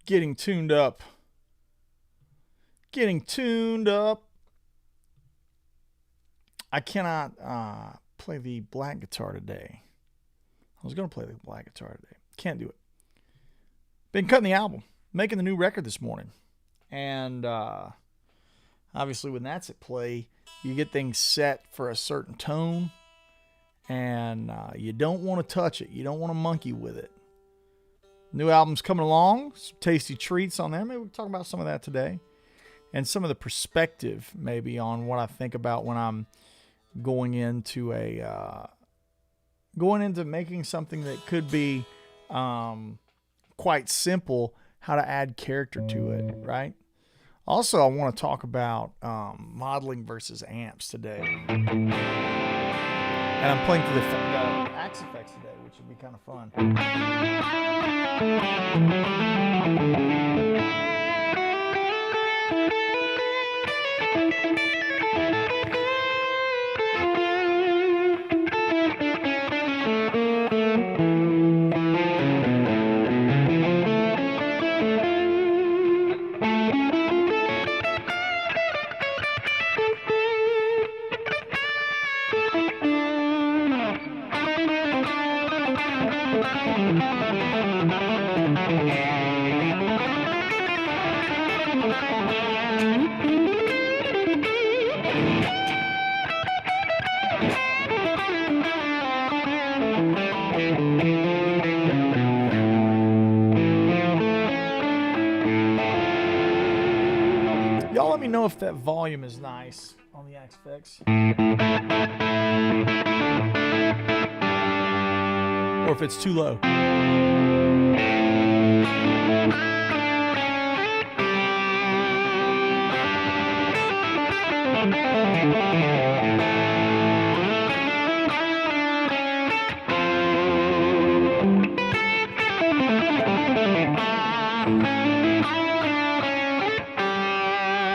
Getting tuned up. Getting tuned up. I cannot play the black guitar today. I was going to play the black guitar today. Can't do it. Been cutting the album. Making the new record this morning. And obviously when that's at play, you get things set for a certain tone. And you don't want to touch it. You don't want to monkey with it. New album's coming along. Some tasty treats on there. Maybe we'll talk about some of that today. And some of the perspective maybe on what I think about when I'm going into making something that could be quite simple, how to add character to it, right? Also, I want to talk about modeling versus amps today. And I'm playing through the Axe effects today, which would be kind of fun. Y'all let me know if that volume is nice on the Axe effects. Or if it's too low.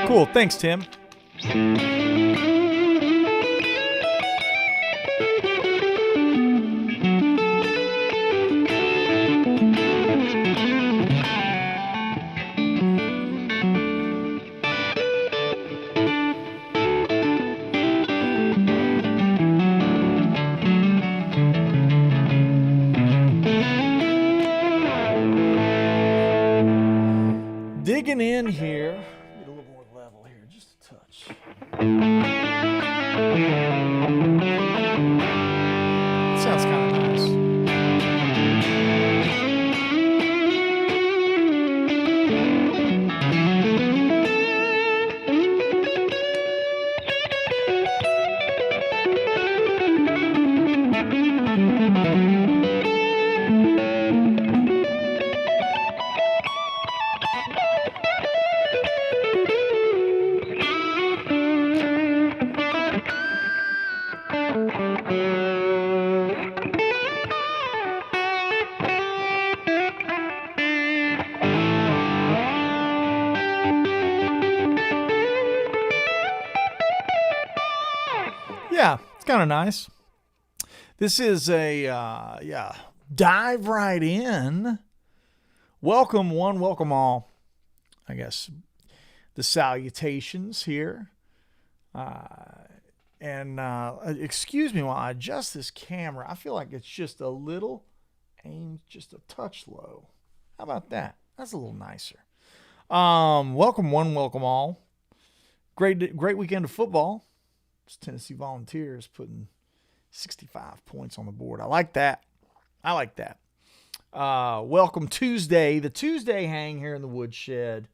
Cool, thanks, Tim. Digging in here. Get a little more level here, just a touch. Sounds kind of nice. Yeah, it's kind of nice. This is a, dive right in. Welcome one, welcome all. I guess the salutations here. Excuse me while I adjust this camera. I feel like it's just a little aimed just a touch low. How about that? That's a little nicer. Welcome one, welcome all. Great weekend of football. Tennessee Volunteers putting 65 points on the board. I like that. Welcome Tuesday, the Tuesday hang here in the Woodshed.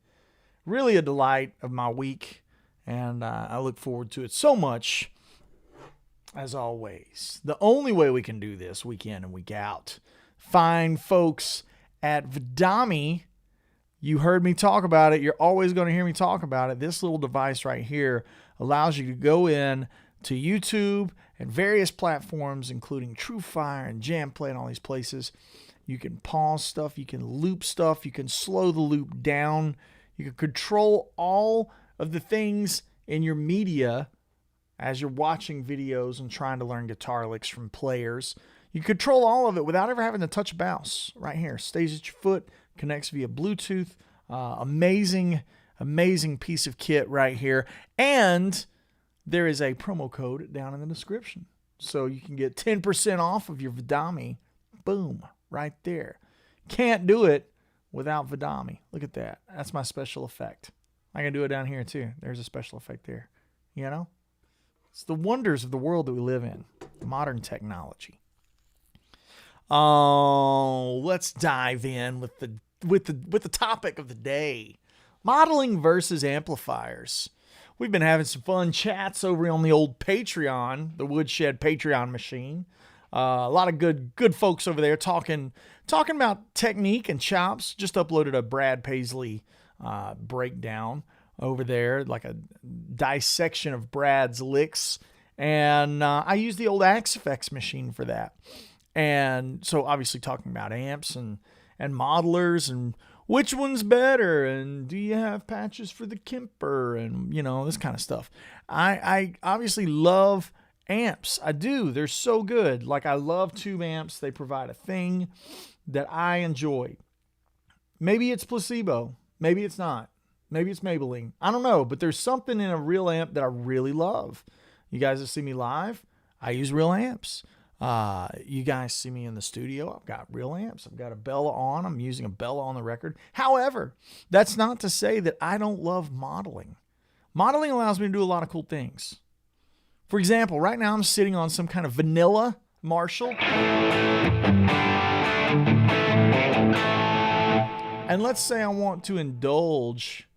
Really a delight of my week, and I look forward to it so much, as always. The only way we can do this week in and week out. Fine folks at Vidami, you heard me talk about it. You're always going to hear me talk about it. This little device right here allows you to go in to YouTube and various platforms, including TrueFire and JamPlay and all these places. You can pause stuff. You can loop stuff. You can slow the loop down. You can control all of the things in your media as you're watching videos and trying to learn guitar licks from players. You control all of it without ever having to touch a mouse. Right here. Stays at your foot, connects via Bluetooth. Amazing piece of kit right here. And there is a promo code down in the description. So you can get 10% off of your Vidami. Boom, right there. Can't do it without Vidami. Look at that. That's my special effect. I can do it down here too. There's a special effect there. You know? It's the wonders of the world that we live in. Modern technology. Oh, let's dive in with the topic of the day. Modeling versus amplifiers. We've been having some fun chats over on the old Patreon, the Woodshed Patreon machine. A lot of good folks over there talking about technique and chops. Just uploaded a Brad Paisley breakdown over there, like a dissection of Brad's licks. And I use the old Axe-Fx machine for that. And so obviously talking about amps and modelers and which one's better, and do you have patches for the Kemper, and this kind of stuff. I obviously love amps. I do. They're so good. Like, I love tube amps. They provide a thing that I enjoy. Maybe it's placebo. Maybe it's not. Maybe it's Maybelline. I don't know, but there's something in a real amp that I really love. You guys that see me live, I use real amps. You guys see me in the studio. I've got real amps. I've got a Bella on. I'm using a Bella on the record. However, that's not to say that I don't love modeling. Modeling allows me to do a lot of cool things. For example, right now I'm sitting on some kind of vanilla Marshall. And let's say I want to indulge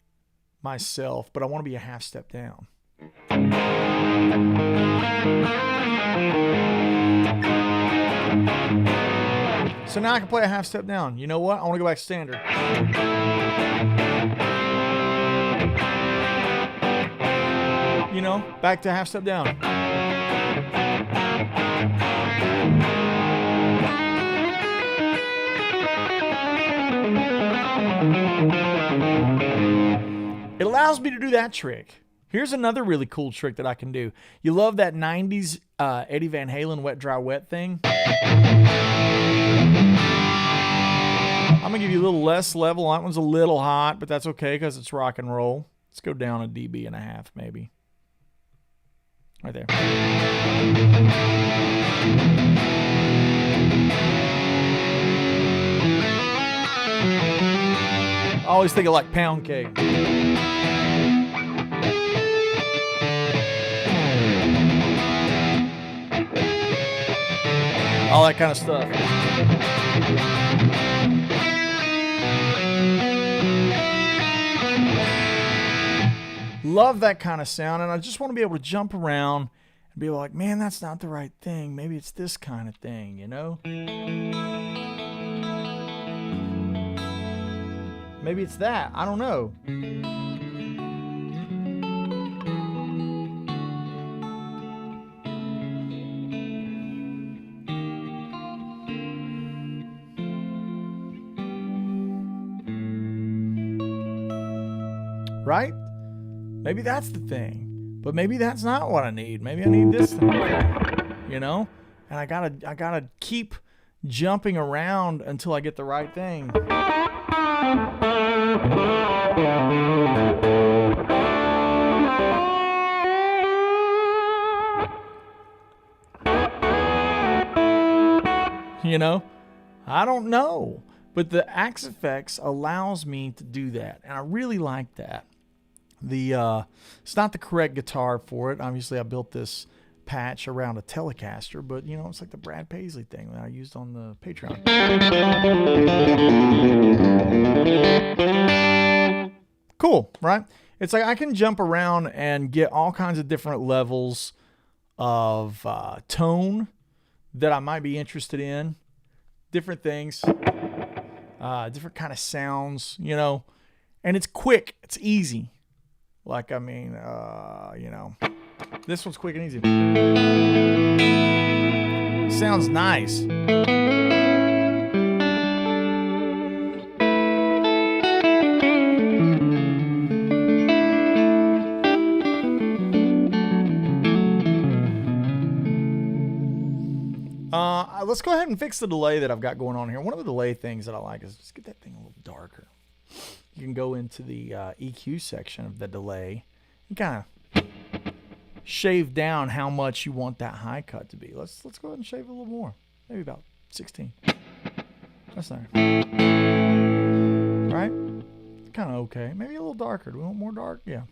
myself, but I want to be a half step down. So now I can play a half step down. You know what? I want to go back to standard. Back to half step down. It allows me to do that trick. Here's another really cool trick that I can do. You love that 90s Eddie Van Halen wet, dry, wet thing? I'm going to give you a little less level. That one's a little hot, but that's okay because it's rock and roll. Let's go down a dB and a half, maybe. Right there. I always think of like pound cake. All that kind of stuff. Love that kind of sound, and I just want to be able to jump around and be like, man, that's not the right thing. Maybe it's this kind of thing, Maybe it's that. I don't know. Right? Maybe that's the thing. But maybe that's not what I need. Maybe I need this thing. And I gotta keep jumping around until I get the right thing. I don't know. But the Axe-Fx allows me to do that. And I really like that. It's not the correct guitar for it. Obviously, I built this patch around a Telecaster, but it's like the Brad Paisley thing that I used on the Patreon. Cool, right? It's like I can jump around and get all kinds of different levels of tone that I might be interested in. Different things, different kind of sounds, and it's quick. It's easy. Like, this one's quick and easy. Sounds nice. Let's go ahead and fix the delay that I've got going on here. One of the delay things that I like is just get that thing a little darker. you can go into the EQ section of the delay and kind of shave down how much you want that high cut to be. Let's go ahead and shave a little more. Maybe about 16. That's nice. Right? Kind of okay. Maybe a little darker. Do we want more dark? Yeah.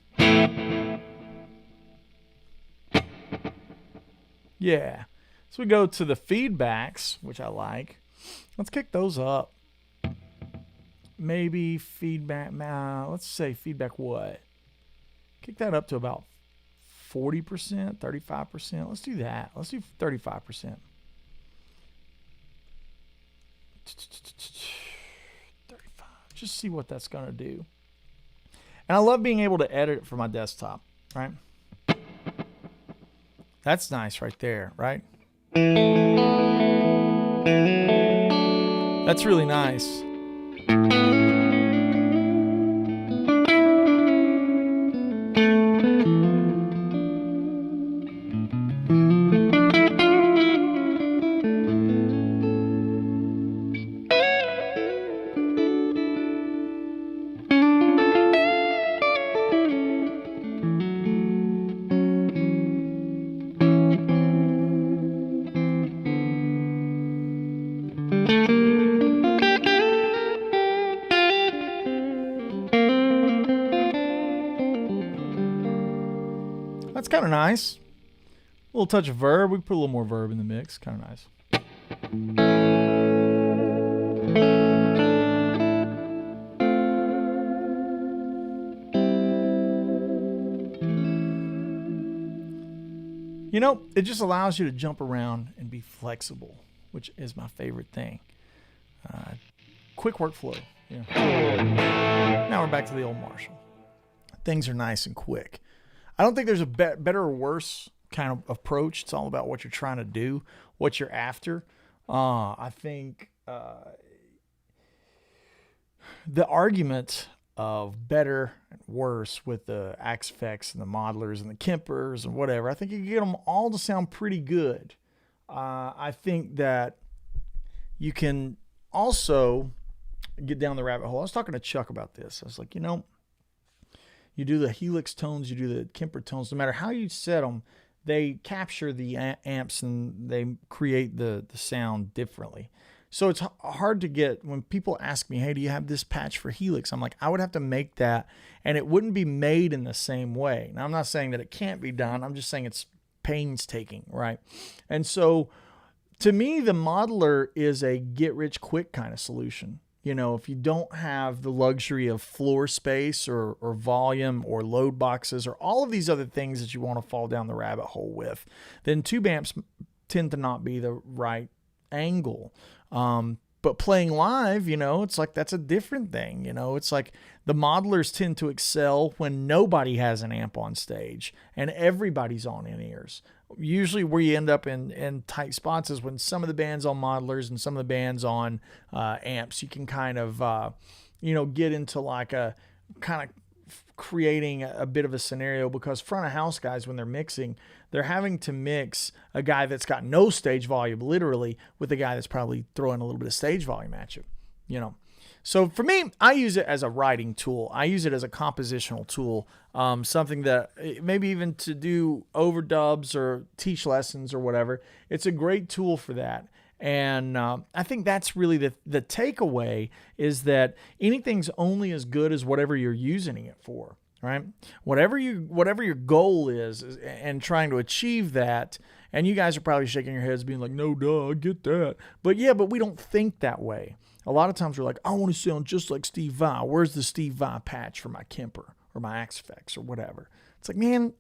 Yeah. So we go to the feedbacks, which I like. Let's kick those up. Maybe feedback. Let's say feedback what? Kick that up to about 40%, 35%. Let's do that. Let's do 35%. 35. Just see what that's going to do. And I love being able to edit it for my desktop, right? That's nice right there, right? That's really nice. That's kind of nice. A little touch of verb. We can put a little more verb in the mix. Kind of nice. You know, it just allows you to jump around and be flexible, which is my favorite thing. Quick workflow. Yeah. Now we're back to the old Marshall. Things are nice and quick. I don't think there's a better or worse kind of approach. It's all about what you're trying to do, what you're after. I think the argument of better and worse with the Axe Effects and the modelers and the Kempers and whatever, I think you can get them all to sound pretty good. I think that you can also get down the rabbit hole. I was talking to Chuck about this. I was like, you know, you do the Helix tones, you do the Kemper tones, no matter how you set them, they capture the amps and they create the sound differently. So it's hard to get, when people ask me, hey, do you have this patch for Helix? I'm like, I would have to make that, and it wouldn't be made in the same way. Now, I'm not saying that it can't be done. I'm just saying it's painstaking, right? And so to me, the modeler is a get-rich-quick kind of solution. You know, if you don't have the luxury of floor space or volume or load boxes or all of these other things that you want to fall down the rabbit hole with, then tube amps tend to not be the right angle. But playing live, you know, it's like that's a different thing. You know, it's like the modelers tend to excel when nobody has an amp on stage and everybody's on in-ears. Usually where you end up in tight spots is when some of the band's on modelers and some of the band's on amps. You can kind of, you know, get into like a kind of creating a bit of a scenario, because front of house guys, when they're mixing, they're having to mix a guy that's got no stage volume literally with a guy that's probably throwing a little bit of stage volume at you, you know. So for me, I use it as a writing tool. I use it as a compositional tool, something that maybe even to do overdubs or teach lessons or whatever. It's a great tool for that. And I think that's really the takeaway, is that anything's only as good as whatever you're using it for, right? Whatever your goal is and trying to achieve that. And you guys are probably shaking your heads being like, no, duh, I get that. But we don't think that way. A lot of times we're like, I want to sound just like Steve Vai. Where's the Steve Vai patch for my Kemper or my Axe Effects or whatever? It's like, man,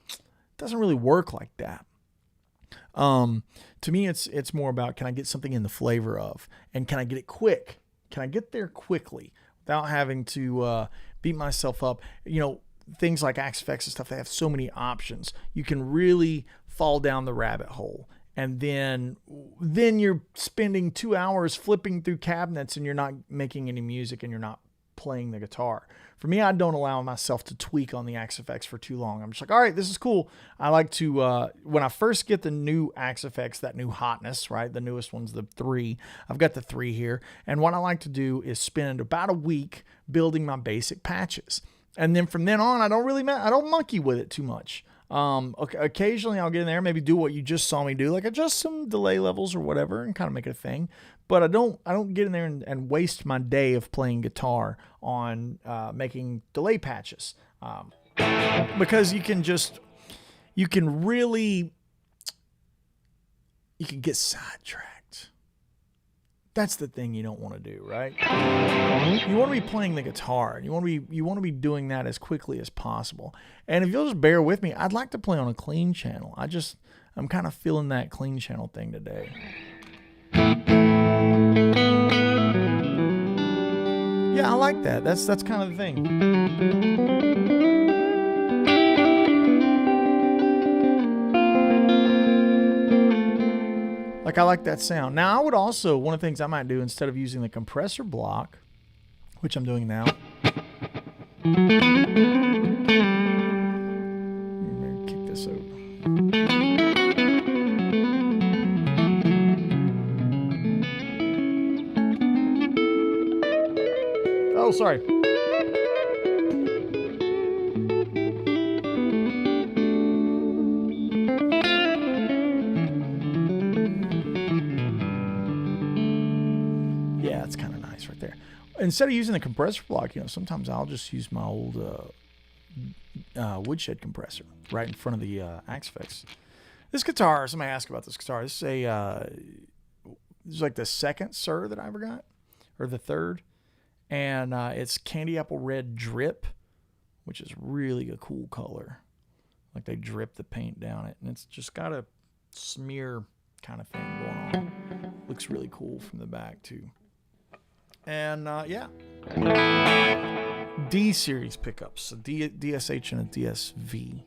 it doesn't really work like that. To me, it's more about, can I get something in the flavor of, and can I get it quick? Can I get there quickly without having to beat myself up? You know, things like Axe Effects and stuff, they have so many options. You can really fall down the rabbit hole. And then you're spending 2 hours flipping through cabinets and you're not making any music and you're not playing the guitar. For me, I don't allow myself to tweak on the Axe FX for too long. I'm just like, all right, this is cool. I like to, when I first get the new Axe FX, that new hotness, right? The newest one's the 3. I've got the 3 here. And what I like to do is spend about a week building my basic patches. And then from then on, I don't monkey with it too much. Okay, occasionally I'll get in there, maybe do what you just saw me do, like adjust some delay levels or whatever and kind of make it a thing. But I don't get in there and waste my day of playing guitar on making delay patches. Because you can get sidetracked. That's the thing you don't want to do, right? You want to be playing the guitar. You want to be doing that as quickly as possible. And if you'll just bear with me, I'd like to play on a clean channel. I'm kind of feeling that clean channel thing today. Yeah, I like that. That's kind of the thing. Like, I like that sound. Now, I would also, one of the things I might do instead of using the compressor block, which I'm doing now. Maybe kick this over. Oh, sorry. Yeah, it's kind of nice right there. Instead of using the compressor block, sometimes I'll just use my old Woodshed compressor right in front of the Axe FX. This guitar, somebody asked about this guitar. This is this is like the second Sir that I ever got, or the third. And it's candy apple red drip, which is really a cool color. Like they drip the paint down it. And it's just got a smear kind of thing going on. Looks really cool from the back too. And yeah. D series pickups. A DSH and a DSV.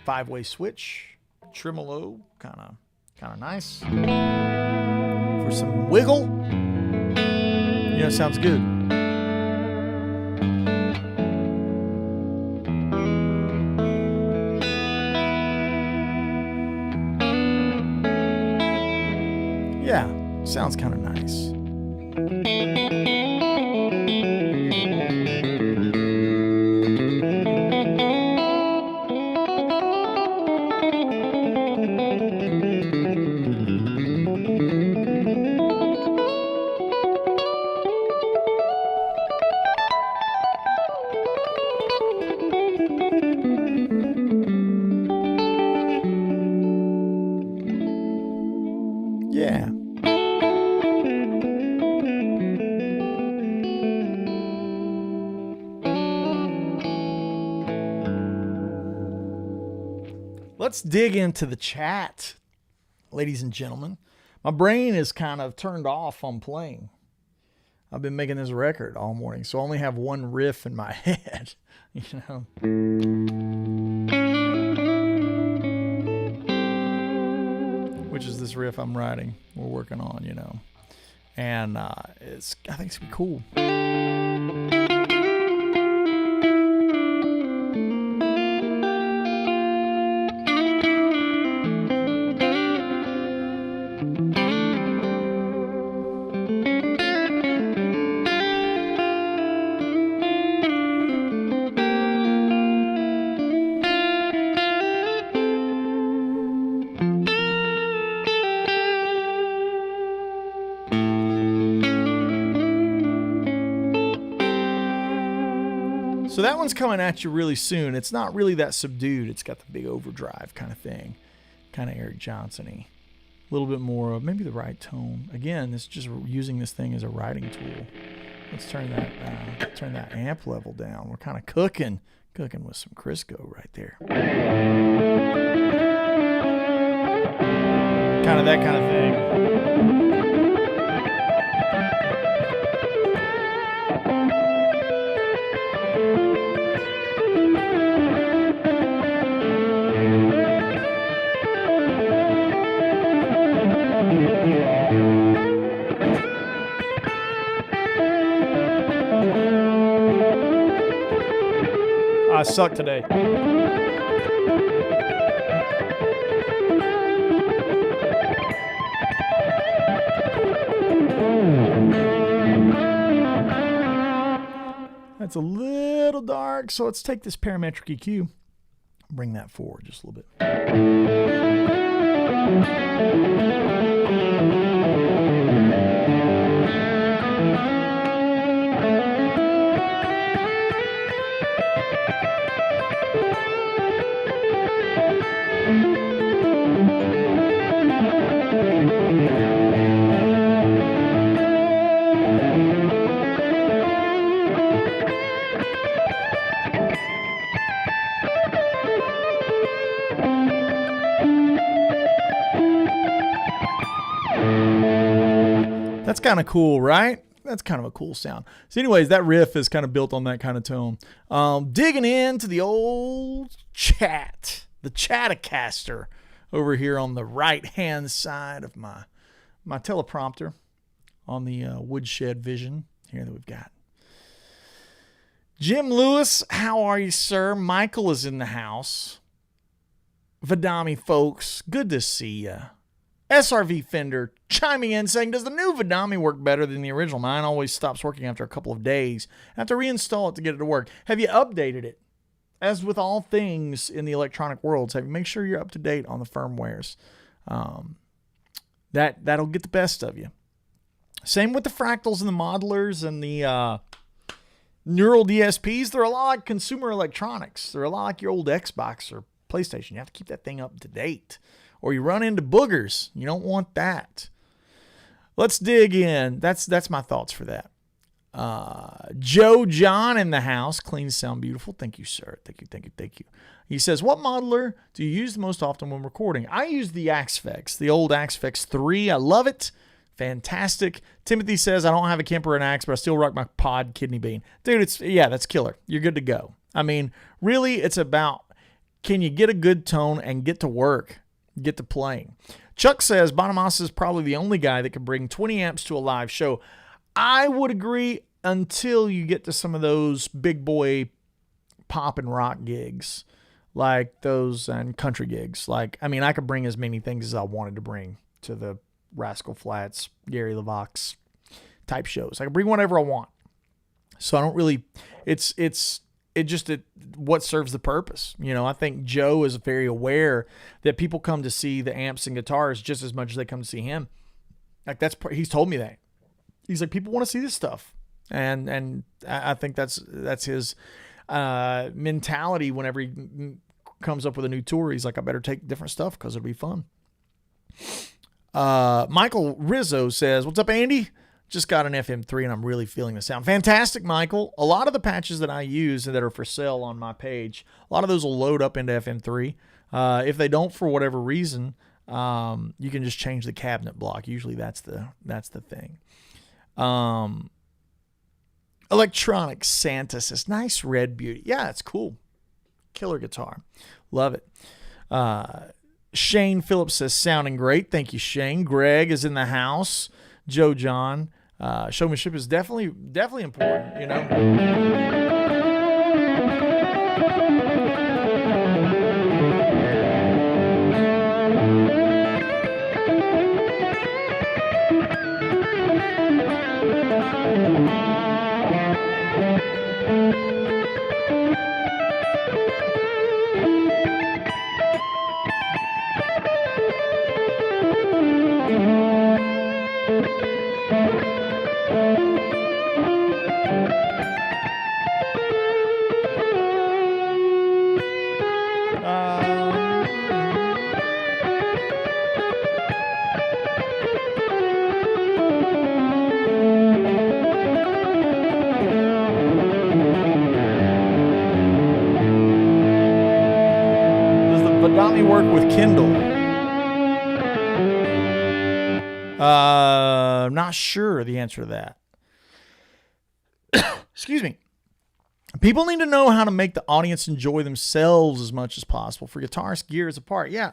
5-way switch. Tremolo. Kind of nice. For some wiggle. It sounds good. Yeah, sounds kind of nice. Yeah. Let's dig into the chat, ladies and gentlemen. My brain is kind of turned off on playing. I've been making this record all morning, so I only have one riff in my head, which is this riff I'm writing, we're working on, and I think it's gonna be cool. So that one's coming at you really soon. It's not really that subdued. It's got the big overdrive kind of thing. Kind of Eric Johnson-y. A little bit more of maybe the right tone. Again, it's just using this thing as a writing tool. Let's turn that amp level down. We're kind of cooking with some Crisco right there. Kind of that kind of thing. I suck today. That's a little dark, so let's take this parametric EQ, bring that forward just a little bit. That's kind of cool, right? That's kind of a cool sound. So anyways, that riff is kind of built on that kind of tone. Digging into the old chat, the Chattercaster over here on the right-hand side of my teleprompter on the Woodshed Vision here that we've got. Jim Lewis, how are you, sir? Michael is in the house. Vidami, folks, good to see you. SRV Fender chiming in saying, does the new Vidami work better than the original? Mine always stops working after a couple of days. I have to reinstall it to get it to work. Have you updated it? As with all things in the electronic worlds, make sure you're up to date on the firmwares. That'll get the best of you. Same with the fractals and the modelers and the neural DSPs. They're a lot like consumer electronics. They're a lot like your old Xbox or PlayStation. You have to keep that thing up to date, or you run into boogers. You don't want that. Let's dig in. That's my thoughts for that. Joe John in the house. Clean sound beautiful. Thank you, sir. Thank you. He says, what modeler do you use the most often when recording? I use the Axfex, the old Axfex 3. I love it. Fantastic. Timothy says, I don't have a Kemper and Axe, but I still rock my Pod Kidney Bean. Dude, that's killer. You're good to go. I mean, really, it's about, can you get a good tone and get to work, get to playing? Chuck says, Bonamassa is probably the only guy that can bring 20 amps to a live show. I would agree until you get to some of those big boy pop and rock gigs, like those, and country gigs. Like, I mean, I could bring as many things as I wanted to bring to the Rascal Flatts, Gary LaVox type shows. I can bring whatever I want. So I don't really, what serves the purpose. You know, I think Joe is very aware that people come to see the amps and guitars just as much as they come to see him. Like he's told me that. He's like, people want to see this stuff. And I think that's his mentality whenever he comes up with a new tour. He's like, I better take different stuff because it'll be fun. Michael Rizzo says, what's up, Andy? Just got an FM3 and I'm really feeling the sound. Fantastic, Michael. A lot of the patches that I use that are for sale on my page, a lot of those will load up into FM3. If they don't, for whatever reason, you can just change the cabinet block. Usually that's the thing. Electronic Santa says, nice red beauty. Yeah, it's cool. Killer guitar. Love it. Shane Phillips says, sounding great. Thank you, Shane. Greg is in the house. Joe John. Showmanship is definitely important, you know. Work with Kindle. Not sure the answer to that. Excuse me. People need to know how to make the audience enjoy themselves as much as possible. For guitarists, gear is a part. Yeah,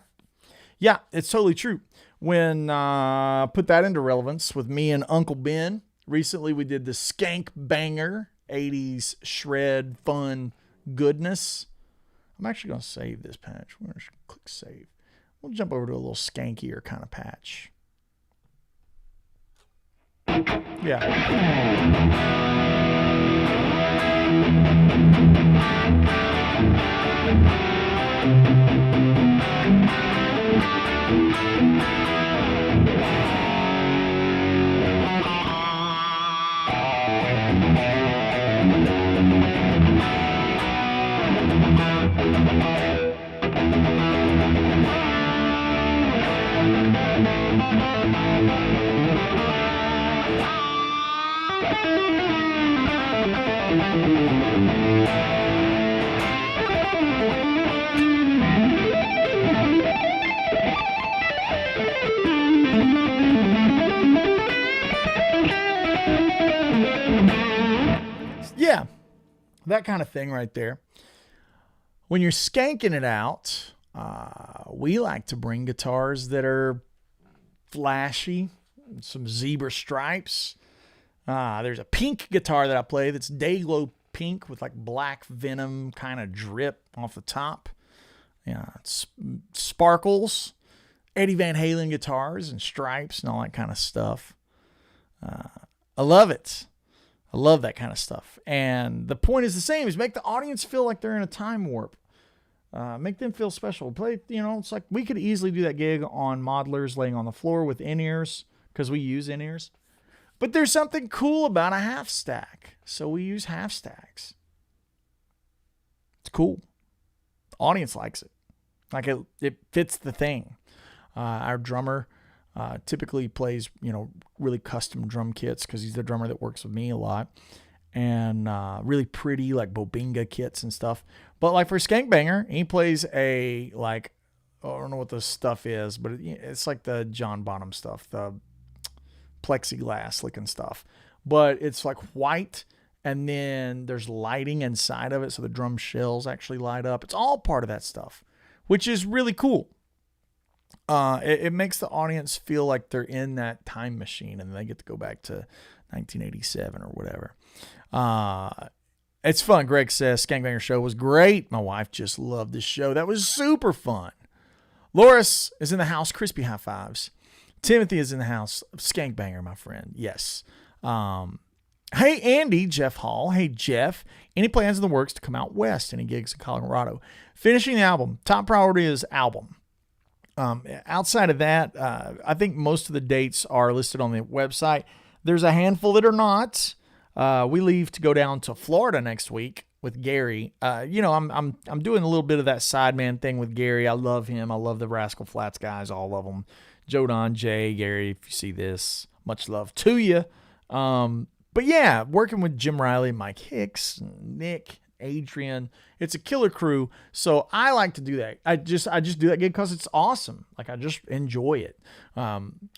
it's totally true. When put that into relevance with me and Uncle Ben, recently we did the Skank Banger 80s shred fun goodness. I'm actually going to save this patch. We're going to click save. We'll jump over to a little skankier kind of patch. Yeah. Yeah, that kind of thing right there. When you're skanking it out, we like to bring guitars that are flashy, some zebra stripes. There's a pink guitar that I play that's Dayglow pink with like black venom kind of drip off the top. Yeah, sparkles, Eddie Van Halen guitars and stripes and all that kind of stuff. I love it. I love that kind of stuff. And the point is the same, is make the audience feel like they're in a time warp. Make them feel special. Play, it's like we could easily do that gig on modelers laying on the floor with in-ears because we use in-ears. But there's something cool about a half stack. So we use half stacks. It's cool. The audience likes it. Like it fits the thing. Our drummer typically plays, really custom drum kits because he's the drummer that works with me a lot. And really pretty, like Bobinga kits and stuff. But like for Skank Banger, he plays I don't know what the stuff is, but it's like the John Bonham stuff, the plexiglass looking stuff. But it's like white, and then there's lighting inside of it, so the drum shells actually light up. It's all part of that stuff, which is really cool. It makes the audience feel like they're in that time machine and they get to go back to 1987 or whatever. It's fun. Greg says Skank Banger show was great. My wife just loved this show. That was super fun. Loris is in the house. Crispy high fives. Timothy is in the house. Skank Banger, my friend. Yes. Hey, Andy, Jeff Hall. Hey, Jeff. Any plans in the works to come out west? Any gigs in Colorado? Finishing the album. Top priority is album. Outside of that, I think most of the dates are listed on the website. There's a handful that are not. We leave to go down to Florida next week with Gary. I'm doing a little bit of that sideman thing with Gary. I love him. I love the Rascal Flatts guys, all of them. Joe Don, Jay, Gary, if you see this, much love to you. But yeah, working with Jim Riley, Mike Hicks, Nick, Adrian, it's a killer crew. So I like to do that. I just do that gig because it's awesome. Like I just enjoy it.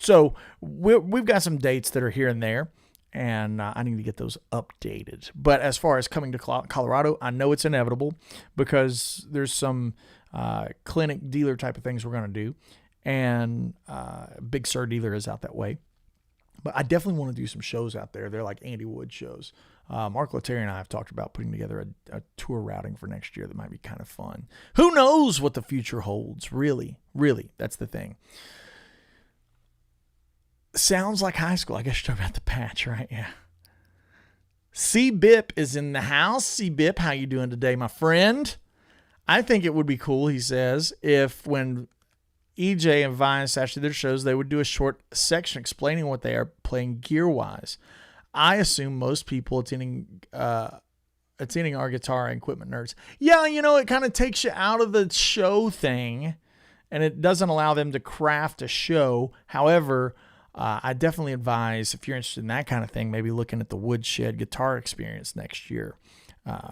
So we've got some dates that are here and there, and I need to get those updated. But as far as coming to Colorado, I know it's inevitable because there's some clinic dealer type of things we're going to do, and Big Sur dealer is out that way. But I definitely want to do some shows out there. They're like Andy Wood shows. Mark Lettieri and I have talked about putting together a tour routing for next year that might be kind of fun. Who knows what the future holds? Really, that's the thing. Sounds like high school. I guess you're talking about the patch, right? Yeah. C-Bip is in the house. C-Bip, how you doing today, my friend? I think it would be cool, he says, if when EJ and Vice actually their shows, they would do a short section explaining what they are playing gear-wise. I assume most people attending our Guitar and Equipment Nerds. Yeah, it kind of takes you out of the show thing, and it doesn't allow them to craft a show. However, I definitely advise, if you're interested in that kind of thing, maybe looking at the Woodshed Guitar Experience next year,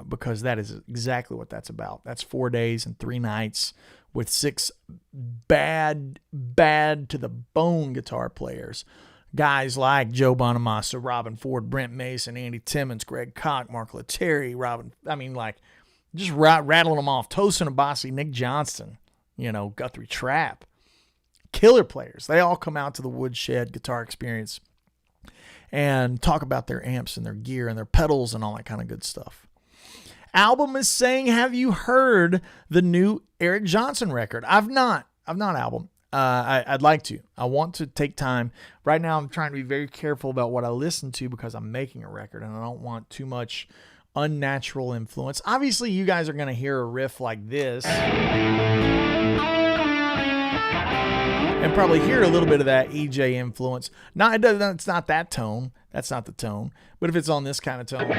because that is exactly what that's about. That's 4 days and 3 nights with 6 bad to the bone guitar players. Guys like Joe Bonamassa, Robin Ford, Brent Mason, Andy Timmons, Greg Koch, Mark Lettieri, just rattling them off. Tosin Abasi, Nick Johnston, Guthrie Trapp. Killer players. They all come out to the Woodshed Guitar Experience and talk about their amps and their gear and their pedals and all that kind of good stuff. Album is saying, have you heard the new Eric Johnson record? I've not, Album. I'd like to. I want to take time. Right now, I'm trying to be very careful about what I listen to because I'm making a record and I don't want too much unnatural influence. Obviously, you guys are going to hear a riff like this and probably hear a little bit of that EJ influence. It's not that tone. That's not the tone. But if it's on this kind of tone,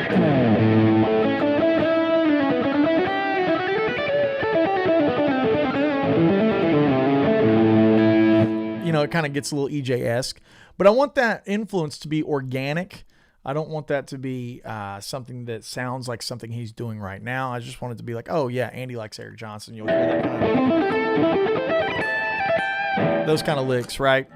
you know, it kind of gets a little EJ-esque. But I want that influence to be organic. I don't want that to be something that sounds like something he's doing right now. I just want it to be like, oh, yeah, Andy likes Eric Johnson. You'll hear that those kind of licks, right?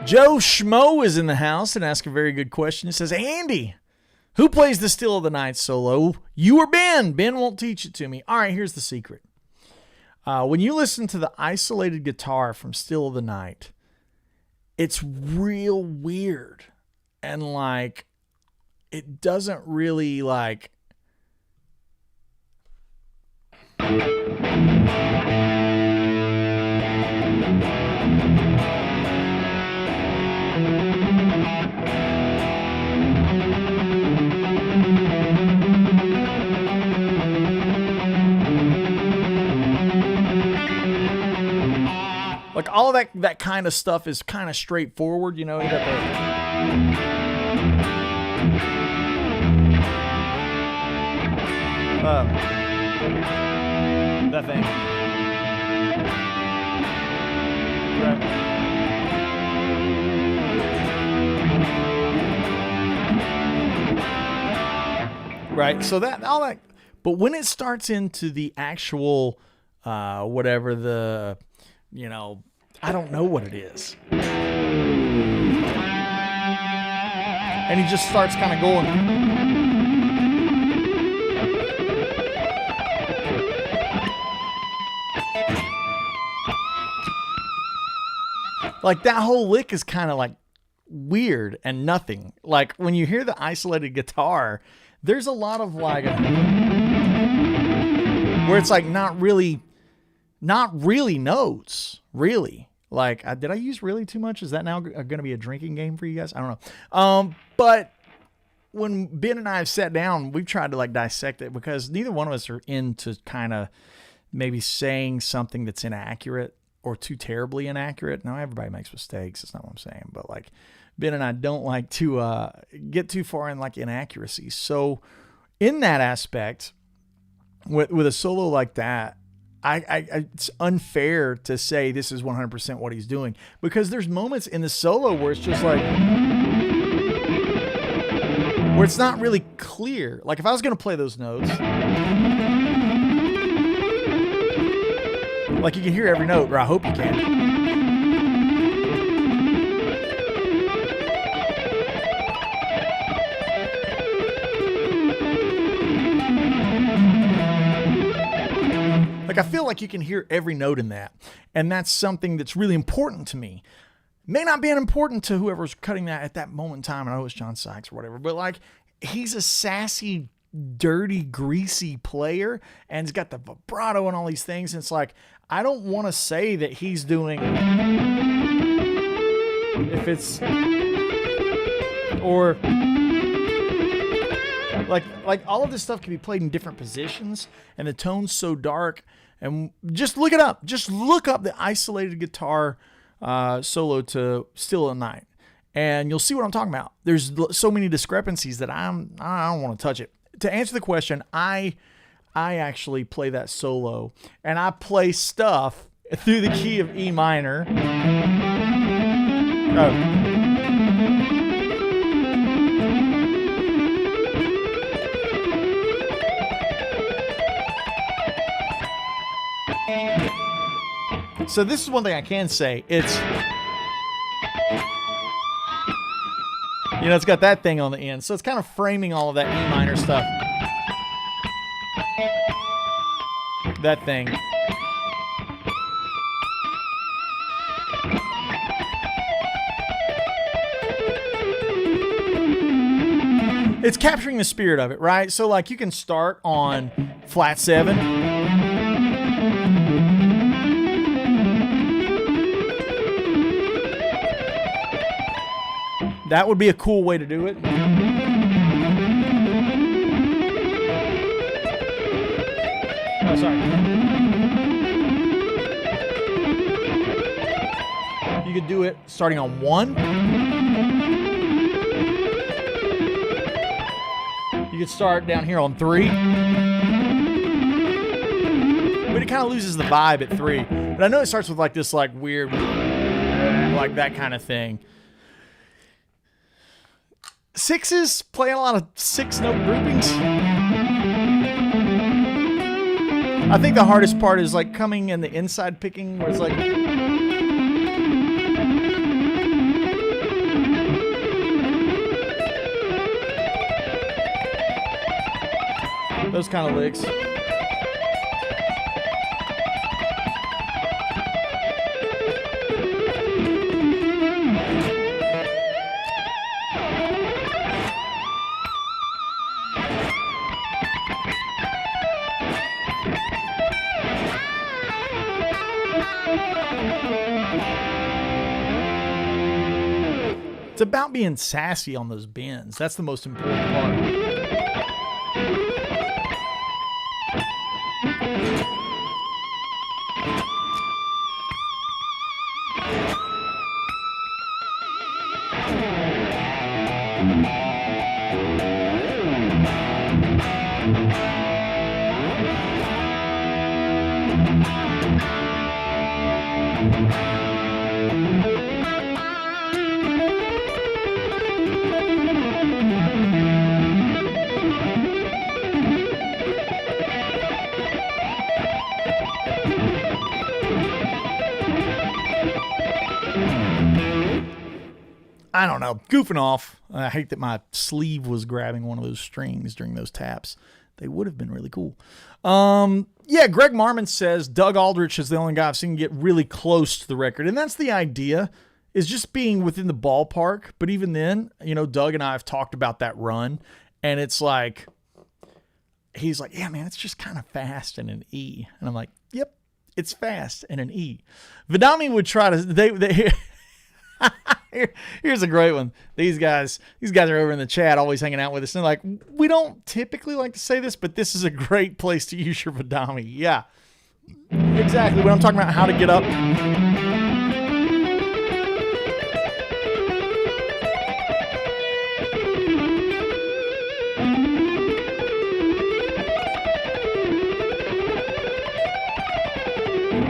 Joe Schmo is in the house and asks a very good question. He says, Andy, who plays the Still of the Night solo? You or Ben? Ben won't teach it to me. All right, here's the secret. When you listen to the isolated guitar from Still of the Night, it's real weird. And like, it doesn't really like... Like all of that kind of stuff is kind of straightforward, you know. You got that thing, right? So that all that, but when it starts into the actual, whatever the, you know. I don't know what it is. And he just starts kind of going. Like that whole lick is kind of like weird and nothing. Like when you hear the isolated guitar, there's a lot of like where it's like not really notes, really. Like, did I use really too much? Is that now going to be a drinking game for you guys? I don't know. But when Ben and I have sat down, we've tried to like dissect it because neither one of us are into kind of maybe saying something that's inaccurate or too terribly inaccurate. Now, everybody makes mistakes. That's not what I'm saying. But like Ben and I don't like to get too far in like inaccuracies. So in that aspect, with a solo like that, it's unfair to say this is 100% what he's doing because there's moments in the solo where it's just like, where it's not really clear. Like if I was going to play those notes, like you can hear every note, or I hope you can. Like I feel like you can hear every note in that. And that's something that's really important to me. May not be important to whoever's cutting that at that moment in time. I know it's John Sykes or whatever, but like he's a sassy, dirty, greasy player and he's got the vibrato and all these things. And it's like, I don't want to say that he's doing, if it's, or like all of this stuff can be played in different positions and the tone's so dark. And just look it up. Just look up the isolated guitar solo to Still of the Night, and you'll see what I'm talking about. There's so many discrepancies that I don't want to touch it. To answer the question, I actually play that solo, and I play stuff through the key of E minor. So this is one thing I can say. It's, you know, it's got that thing on the end. So it's kind of framing all of that E minor stuff. that thing. It's capturing the spirit of it, right? So like you can start on flat 7. That would be a cool way to do it. Oh, sorry. You could do it starting on 1. You could start down here on 3. But it kind of loses the vibe at 3. But I know it starts with like this like weird, like that kind of thing. 6s play a lot of 6-note groupings. I think the hardest part is like coming in the inside picking where it's like... those kind of licks. It's about being sassy on those bends. That's the most important part. I don't know, goofing off. I hate that my sleeve was grabbing one of those strings during those taps. They would have been really cool. Yeah, Greg Marmon says Doug Aldrich is the only guy I've seen get really close to the record. And that's the idea, is just being within the ballpark. But even then, you know, Doug and I have talked about that run. And it's like, he's like, yeah, man, it's just kind of fast in an E. And I'm like, yep, it's fast in an E. Vidami would try to... Here's a great one. These guys are over in the chat, always hanging out with us. And they're like, we don't typically like to say this, but this is a great place to use your Vidami. Yeah, exactly. When I'm talking about how to get up.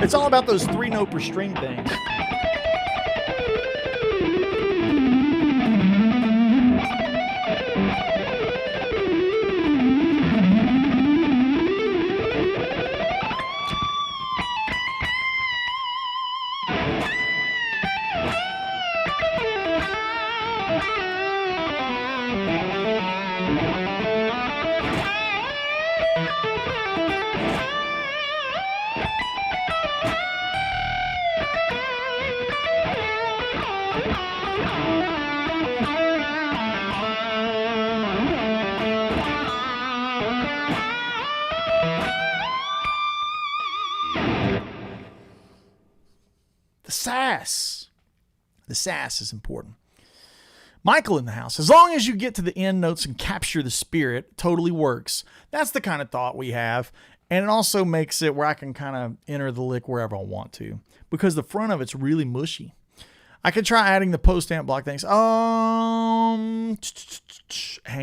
It's all about those 3-note per string things. The sass is important. Michael in the house. As long as you get to the end notes and capture the spirit, totally works. That's the kind of thought we have. And it also makes it where I can kind of enter the lick wherever I want to. Because the front of it's really mushy. I could try adding the post-amp block things. Hang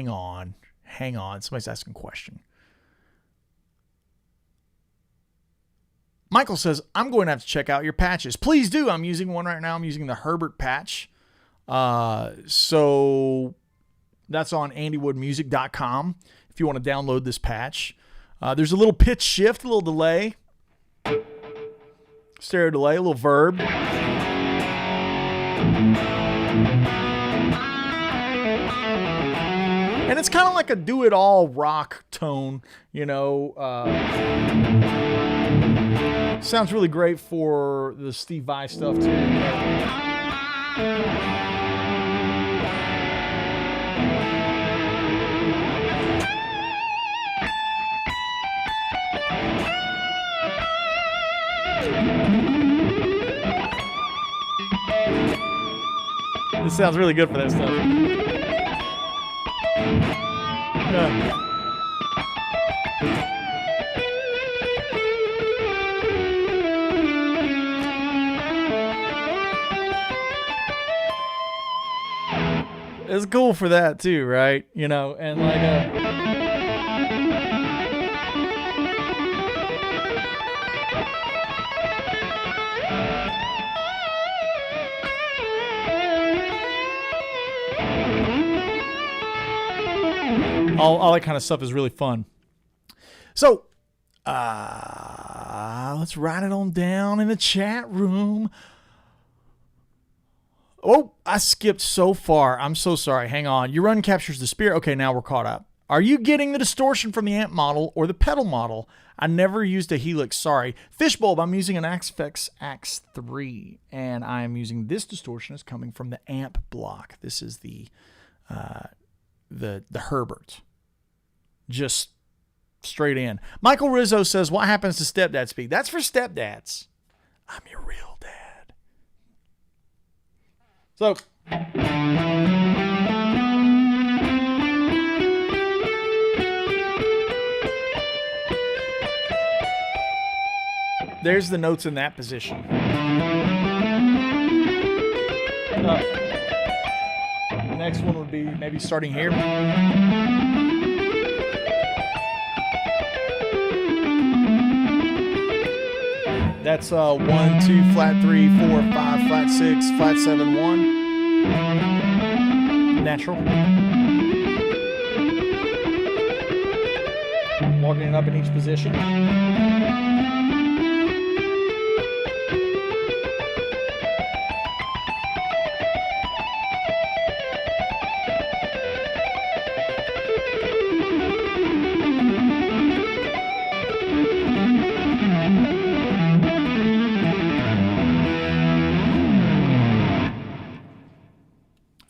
on. Somebody's asking a question. Michael says, I'm going to have to check out your patches. Please do. I'm using one right now. I'm using the Herbert patch. So that's on andywoodmusic.com if you want to download this patch. There's a little pitch shift, a little delay. Stereo delay, a little verb. And it's kind of like a do-it-all rock tone, you know. Sounds really great for the Steve Vai stuff too. This sounds really good for that stuff. Yeah. It's cool for that too, right? You know, and like all that kind of stuff is really fun. So, let's write it on down in the chat room. Oh, I skipped so far. I'm so sorry. Hang on. Your run captures the spirit. Okay, now we're caught up. Are you getting the distortion from the amp model or the pedal model? I never used a Helix. Sorry. Fishbulb, I'm using an Axe Axe 3, and I'm using this distortion is coming from the amp block. This is the Herbert. Just straight in. Michael Rizzo says, what happens to stepdad speak? That's for stepdads. I'm your real dad. So, there's the notes in that position. The next one would be maybe starting here. That's 1, 2, flat 3, 4, 5, flat 6, flat 7, 1. Natural. Walking it up in each position.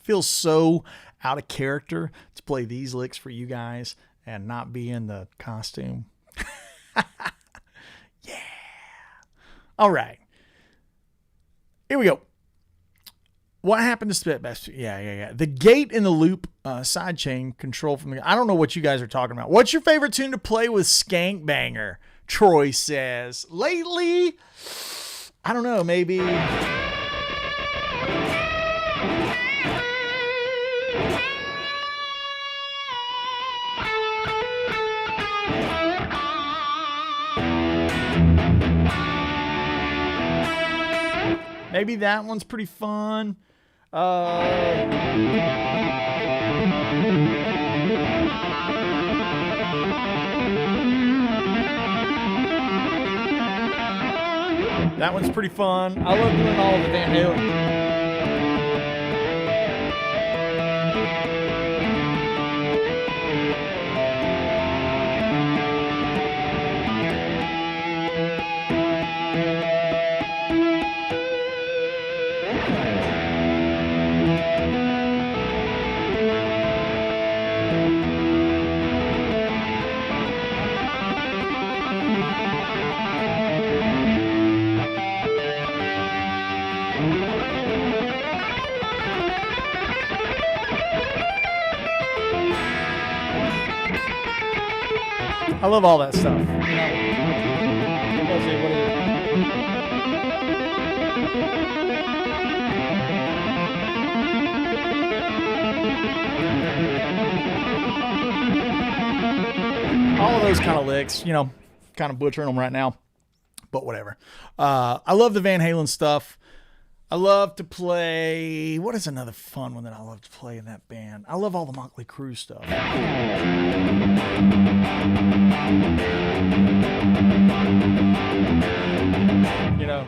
Feels so out of character to play these licks for you guys and not be in the costume. Yeah. All right. Here we go. What happened to split best? Yeah. The gate in the loop sidechain control from the... I don't know what you guys are talking about. What's your favorite tune to play with Skank Banger? Troy says. Lately, I don't know, maybe... Maybe that one's pretty fun. That one's pretty fun. I love doing all of the Van Halen. I love all that stuff. Let's see, what is it? All of those kind of licks, you know, kind of butchering them right now, but whatever. I love the Van Halen stuff. I love to play... What is another fun one that I love to play in that band? I love all the Motley Crue stuff. You know.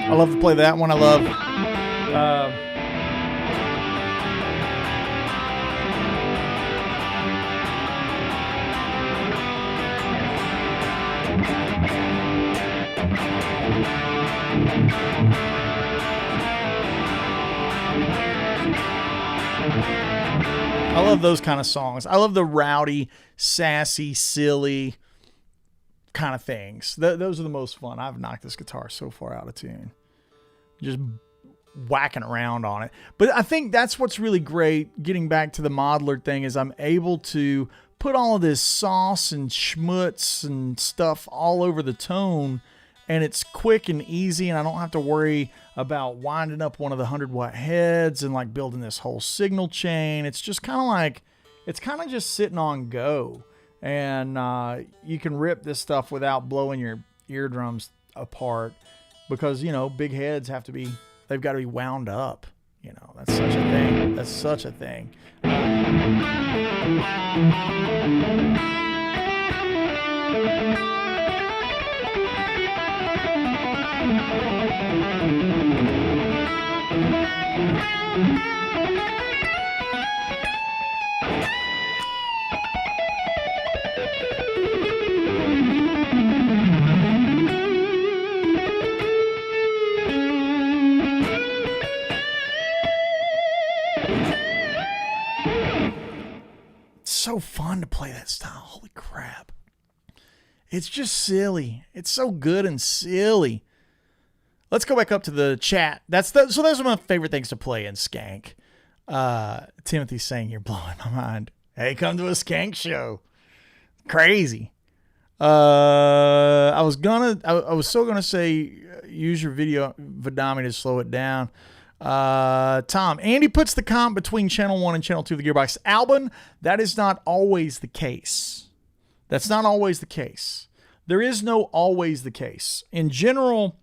I love to play that one. I love... I love those kind of songs. I love the rowdy, sassy, silly kind of things. Those are the most fun. I've knocked this guitar so far out of tune. Just whacking around on it. But I think that's what's really great, getting back to the modeler thing, is I'm able to put all of this sauce and schmutz and stuff all over the tone, and it's quick and easy, and I don't have to worry about winding up one of the 100-watt heads and like building this whole signal chain. It's just kind of like, it's kind of just sitting on go, and you can rip this stuff without blowing your eardrums apart, because, you know, big heads have to be, they've got to be wound up. You know, that's such a thing. That's such a thing. So fun to play that style. Holy crap. It's just silly. It's so good and silly. Let's go back up to the chat. So those are my favorite things to play in Skank. Timothy's saying, you're blowing my mind. Hey, come to a Skank show. Crazy. I was so gonna say use your video Vidami to slow it down. Tom, Andy puts the comp between channel 1 and channel 2 of the Gearbox. Albin, that is not always the case. That's not always the case. There is no always the case. In general,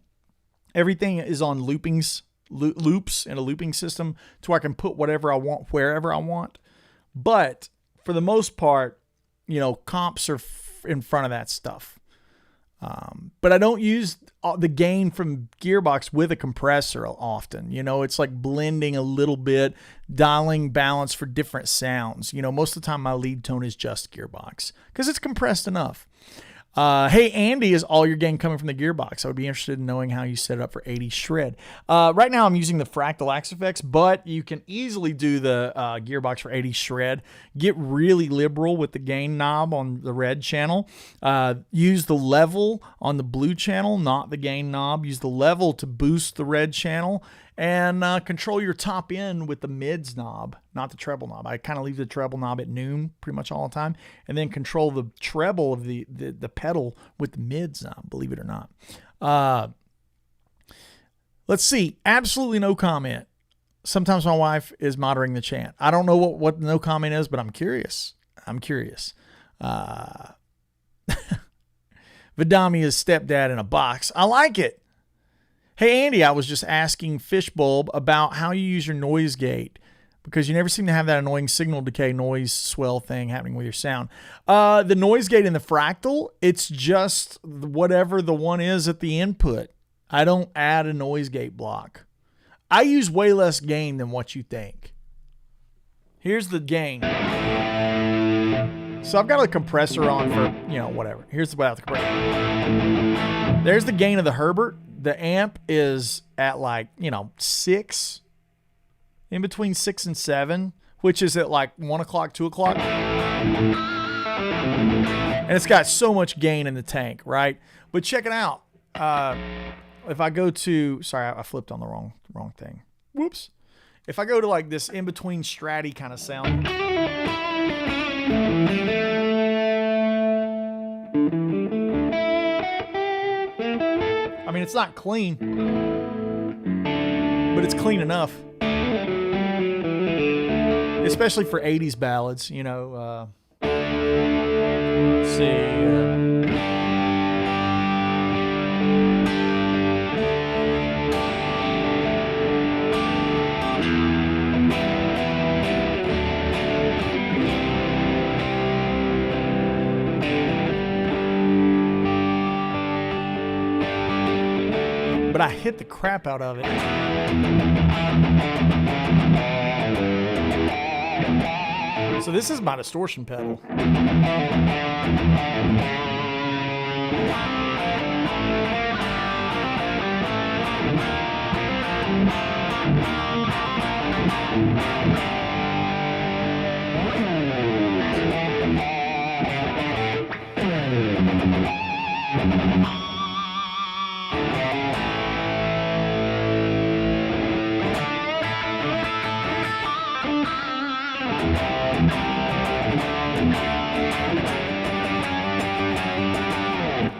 everything is on loops in a looping system to where I can put whatever I want wherever I want. But for the most part, you know, comps are in front of that stuff. But I don't use the gain from Gearbox with a compressor often. You know, it's like blending a little bit, dialing balance for different sounds. You know, most of the time my lead tone is just Gearbox because it's compressed enough. Hey, Andy, is all your gain coming from the Gearbox? I would be interested in knowing how you set it up for 80 shred. Right now I'm using the Fractal Axe effects, but you can easily do the Gearbox for 80 shred. Get really liberal with the gain knob on the red channel. Use the level on the blue channel, not the gain knob. Use the level to boost the red channel. And control your top end with the mids knob, not the treble knob. I kind of leave the treble knob at noon pretty much all the time. And then control the treble of the pedal with the mids knob, believe it or not. Let's see. Absolutely no comment. Sometimes my wife is monitoring the chat. I don't know what no comment is, but I'm curious. Vidami is stepdad in a box. I like it. Hey, Andy, I was just asking Fishbulb about how you use your noise gate, because you never seem to have that annoying signal decay noise swell thing happening with your sound. The noise gate in the Fractal, it's just whatever the one is at the input. I don't add a noise gate block. I use way less gain than what you think. Here's the gain. So I've got a compressor on for, you know, whatever. Here's without the compressor. There's the gain of the Herbert. The amp is at like, you know, 6, in between 6 and 7, which is at like 1 o'clock, 2 o'clock. And it's got so much gain in the tank, right? But check it out. If I go to, sorry, I flipped on the wrong thing. Whoops. If I go to like this in-between stratty kind of sound. I mean, it's not clean, but it's clean enough. Especially for 80s ballads, you know. Let's see. But I hit the crap out of it. So this is my distortion pedal.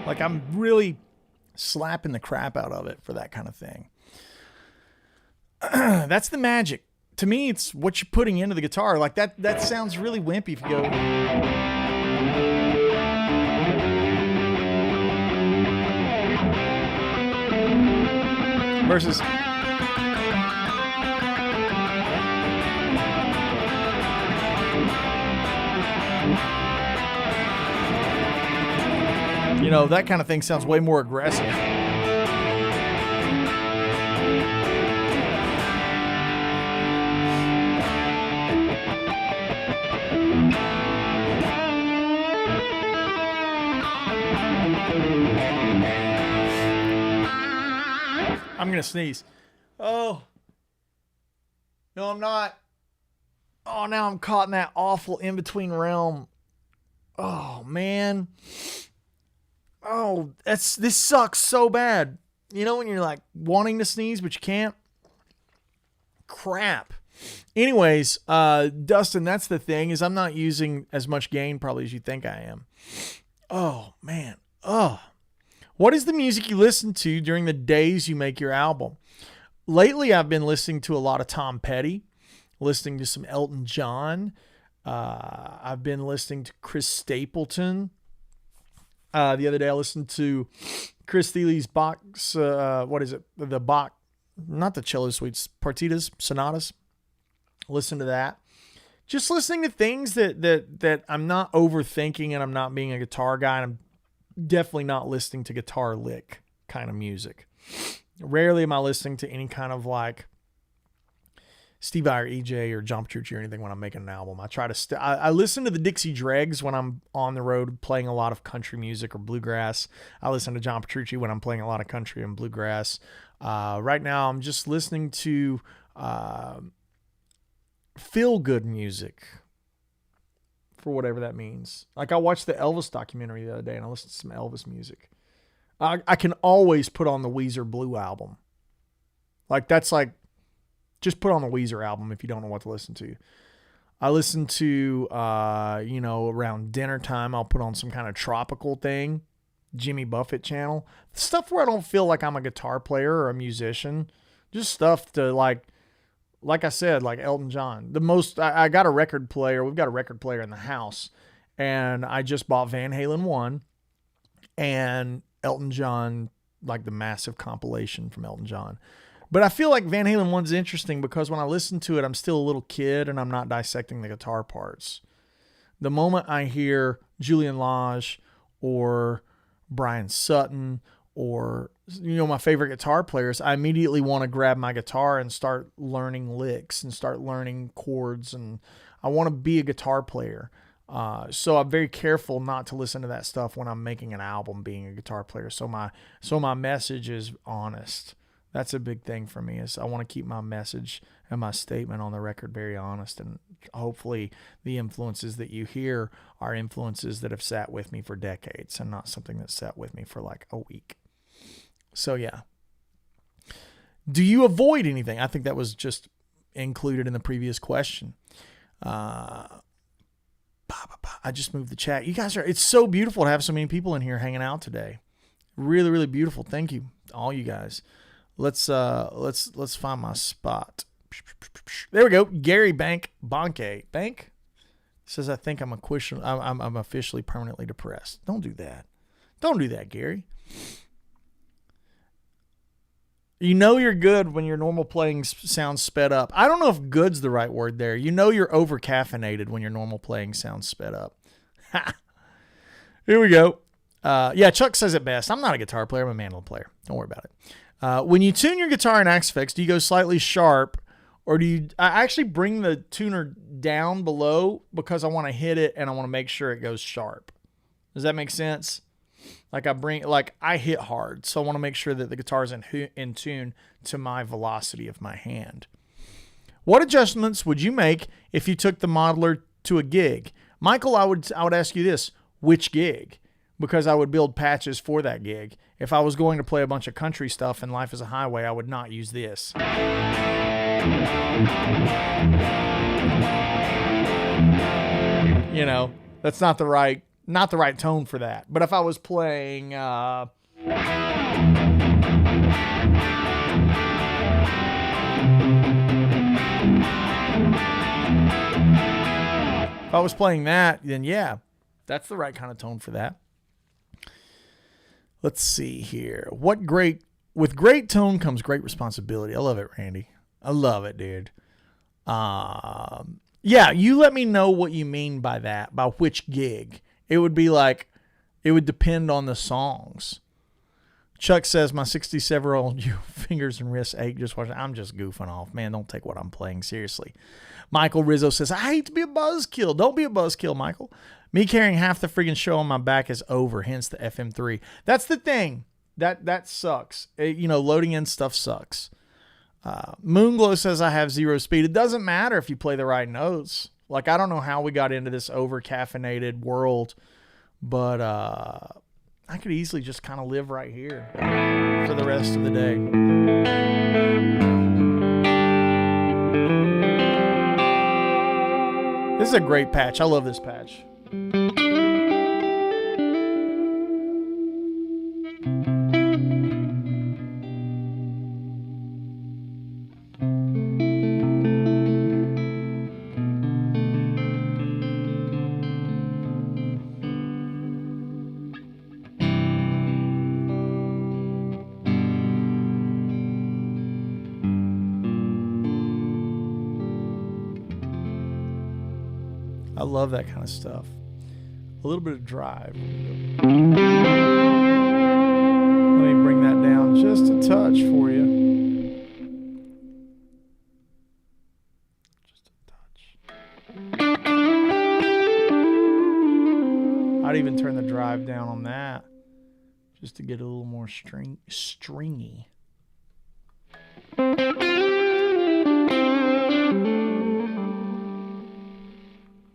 Like, I'm really slapping the crap out of it for that kind of thing. That's the magic. To me, it's what you're putting into the guitar. Like, that sounds really wimpy if you go... Versus... You know, that kind of thing sounds way more aggressive. I'm going to sneeze. Oh. No, I'm not. Oh, now I'm caught in that awful in-between realm. Oh, man. Oh, this sucks so bad. You know when you're like wanting to sneeze, but you can't? Crap. Anyways, Dustin, that's the thing, is I'm not using as much gain probably as you think I am. Oh, man. Oh. What is the music you listen to during the days you make your album? Lately, I've been listening to a lot of Tom Petty, listening to some Elton John. I've been listening to Chris Stapleton. The other day I listened to Chris Thiele's Bach's, what is it? The Bach, not the cello suites, partitas, sonatas. Listen to that. Just listening to things that I'm not overthinking, and I'm not being a guitar guy, and I'm definitely not listening to guitar lick kind of music. Rarely am I listening to any kind of like Steve Vai or EJ or John Petrucci or anything when I'm making an album. I try to I listen to the Dixie Dregs when I'm on the road playing a lot of country music or bluegrass. I listen to John Petrucci when I'm playing a lot of country and bluegrass. Right now I'm just listening to feel good music, for whatever that means. Like, I watched the Elvis documentary the other day and I listened to some Elvis music. I can always put on the Weezer Blue album. Like, that's like, just put on the Weezer album if you don't know what to listen to. I listen to, around dinner time, I'll put on some kind of tropical thing, Jimmy Buffett channel. Stuff where I don't feel like I'm a guitar player or a musician. Just stuff to like I said, like Elton John. I got a record player. We've got a record player in the house. And I just bought Van Halen 1 and Elton John, like the massive compilation from Elton John. But I feel like Van Halen 1's interesting because when I listen to it, I'm still a little kid and I'm not dissecting the guitar parts. The moment I hear Julian Lage or Brian Sutton or, my favorite guitar players, I immediately want to grab my guitar and start learning licks and start learning chords. And I want to be a guitar player. So I'm very careful not to listen to that stuff when I'm making an album being a guitar player. So my message is honest. That's a big thing for me, is I want to keep my message and my statement on the record very honest. And hopefully the influences that you hear are influences that have sat with me for decades and not something that sat with me for like a week. So yeah. Do you avoid anything? I think that was just included in the previous question. I just moved the chat. You guys it's so beautiful to have so many people in here hanging out today. Really, really beautiful. Thank you, all you guys. Let's find my spot. There we go. Gary Bonke says, I think I'm officially permanently depressed. Don't do that. Don't do that, Gary. You know you're good when your normal playing sounds sped up. I don't know if good's the right word there. You know you're over caffeinated when your normal playing sounds sped up. Here we go. Chuck says it best. I'm not a guitar player. I'm a mandolin player. Don't worry about it. When you tune your guitar in Axe-Fx, do you go slightly sharp, or do you? I actually bring the tuner down below because I want to hit it and I want to make sure it goes sharp. Does that make sense? I hit hard, so I want to make sure that the guitar is in tune to my velocity of my hand. What adjustments would you make if you took the modeler to a gig. Michael, I would ask you this: which gig? Because I would build patches for that gig. If I was going to play a bunch of country stuff and Life is a Highway, I would not use this. You know, that's not the right tone for that. But if I was playing if I was playing that, then yeah, that's the right kind of tone for that. Let's see here. With great tone comes great responsibility. I love it, Randy. I love it, dude. Yeah, you let me know what you mean by that, by which gig. It would be like, it would depend on the songs. Chuck says, my 67-year-old fingers and wrists ache just watching. I'm just goofing off. Man, don't take what I'm playing seriously. Michael Rizzo says, I hate to be a buzzkill. Don't be a buzzkill, Michael. Me carrying half the friggin' show on my back is over, hence the FM3. That's the thing. That sucks. Loading in stuff sucks. Moonglow says I have 0 speed. It doesn't matter if you play the right notes. Like, I don't know how we got into this over-caffeinated world, but I could easily just kind of live right here for the rest of the day. This is a great patch. I love this patch. I love that kind of stuff. A little bit of drive. Let me bring that down just a touch for you. Just a touch. I'd even turn the drive down on that just to get a little more stringy.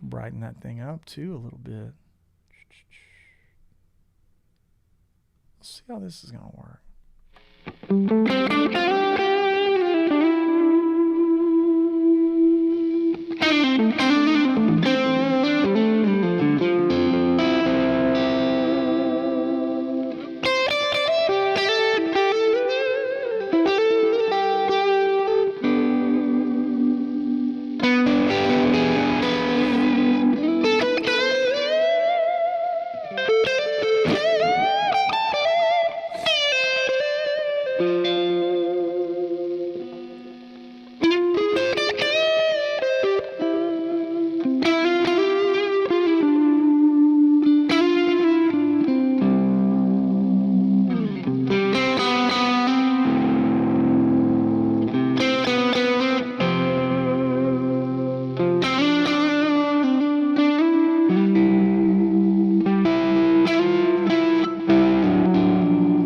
Brighten that thing up too a little bit. Let's see how this is going to work.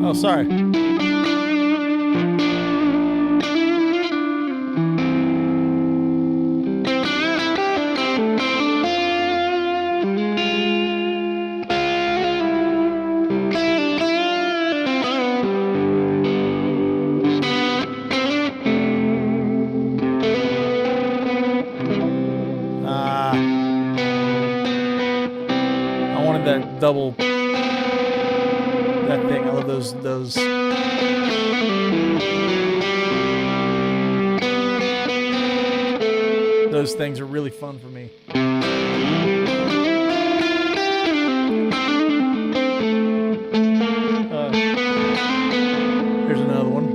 Oh, sorry. I wanted that double, that thing. I love those. Those things are really fun for me. Here's another one.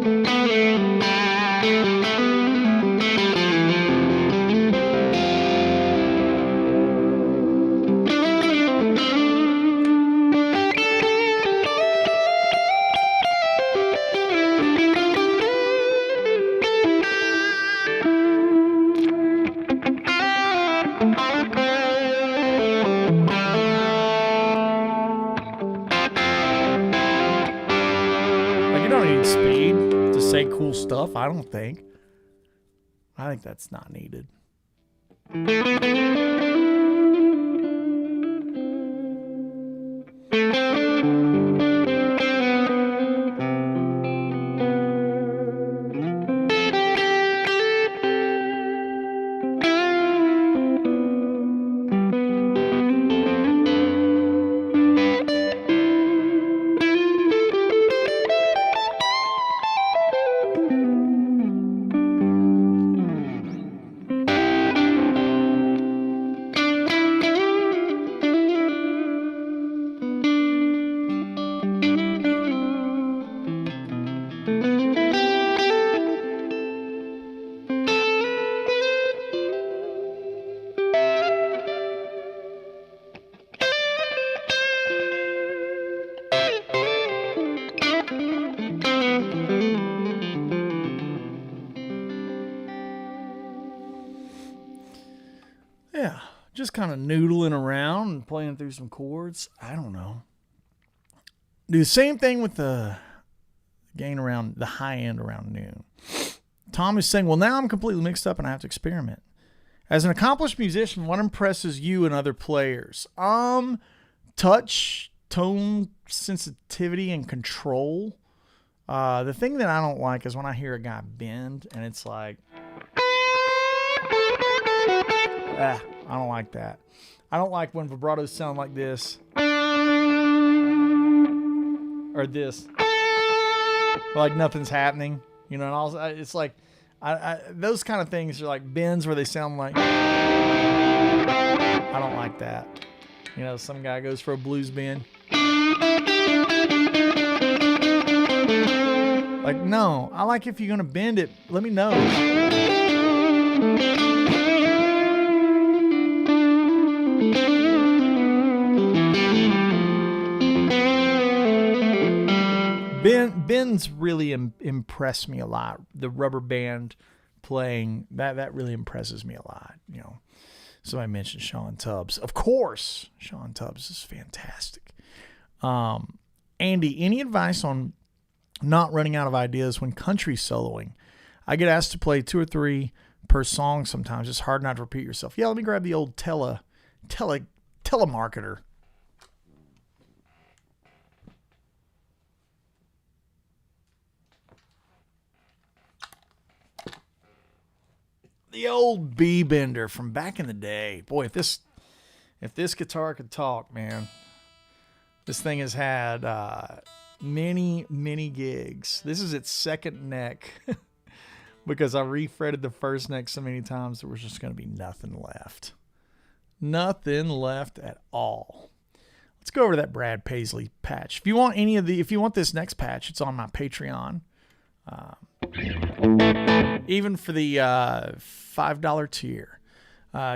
Cool stuff, I don't think. I think that's not needed. just kind of noodling around and playing through some chords. I don't know. Do the same thing with the gain around the high end around noon. Tom is saying, well, now I'm completely mixed up and I have to experiment. As an accomplished musician, what impresses you and other players? Touch, tone, sensitivity, and control. The thing that I don't like is when I hear a guy bend and it's like, I don't like that. I don't like when vibratos sound like this. Or this. Like nothing's happening. You know, and also, it's like, those kind of things are like bends where they sound like, I don't like that. You know, some guy goes for a blues bend. Like, no, I like if you're going to bend it, let me know. Bends really impress me a lot. The rubber band playing, that really impresses me a lot. You know, somebody mentioned Sean Tubbs. Of course, Sean Tubbs is fantastic. Andy, any advice on not running out of ideas when country soloing? I get asked to play 2 or 3 per song sometimes. It's hard not to repeat yourself. Yeah, let me grab the old telemarketer. The old B-bender from back in the day. Boy, if this guitar could talk, man. This thing has had many, many gigs. This is its second neck because I refretted the first neck so many times there was just going to be nothing left. Nothing left at all. Let's go over to that Brad Paisley patch. If you want this next patch, it's on my Patreon. Even for the $5 tier.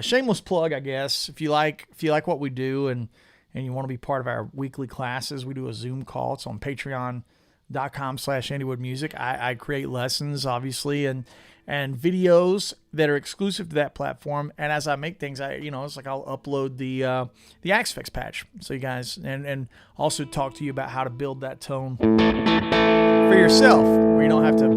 Shameless plug, I guess. If you like what we do and you want to be part of our weekly classes, we do a Zoom call. It's on patreon.com/AndyWoodMusic. I create lessons, obviously, and videos that are exclusive to that platform. And as I make things, it's like I'll upload the Axfix patch. So you guys, and also talk to you about how to build that tone for yourself, where you don't have to.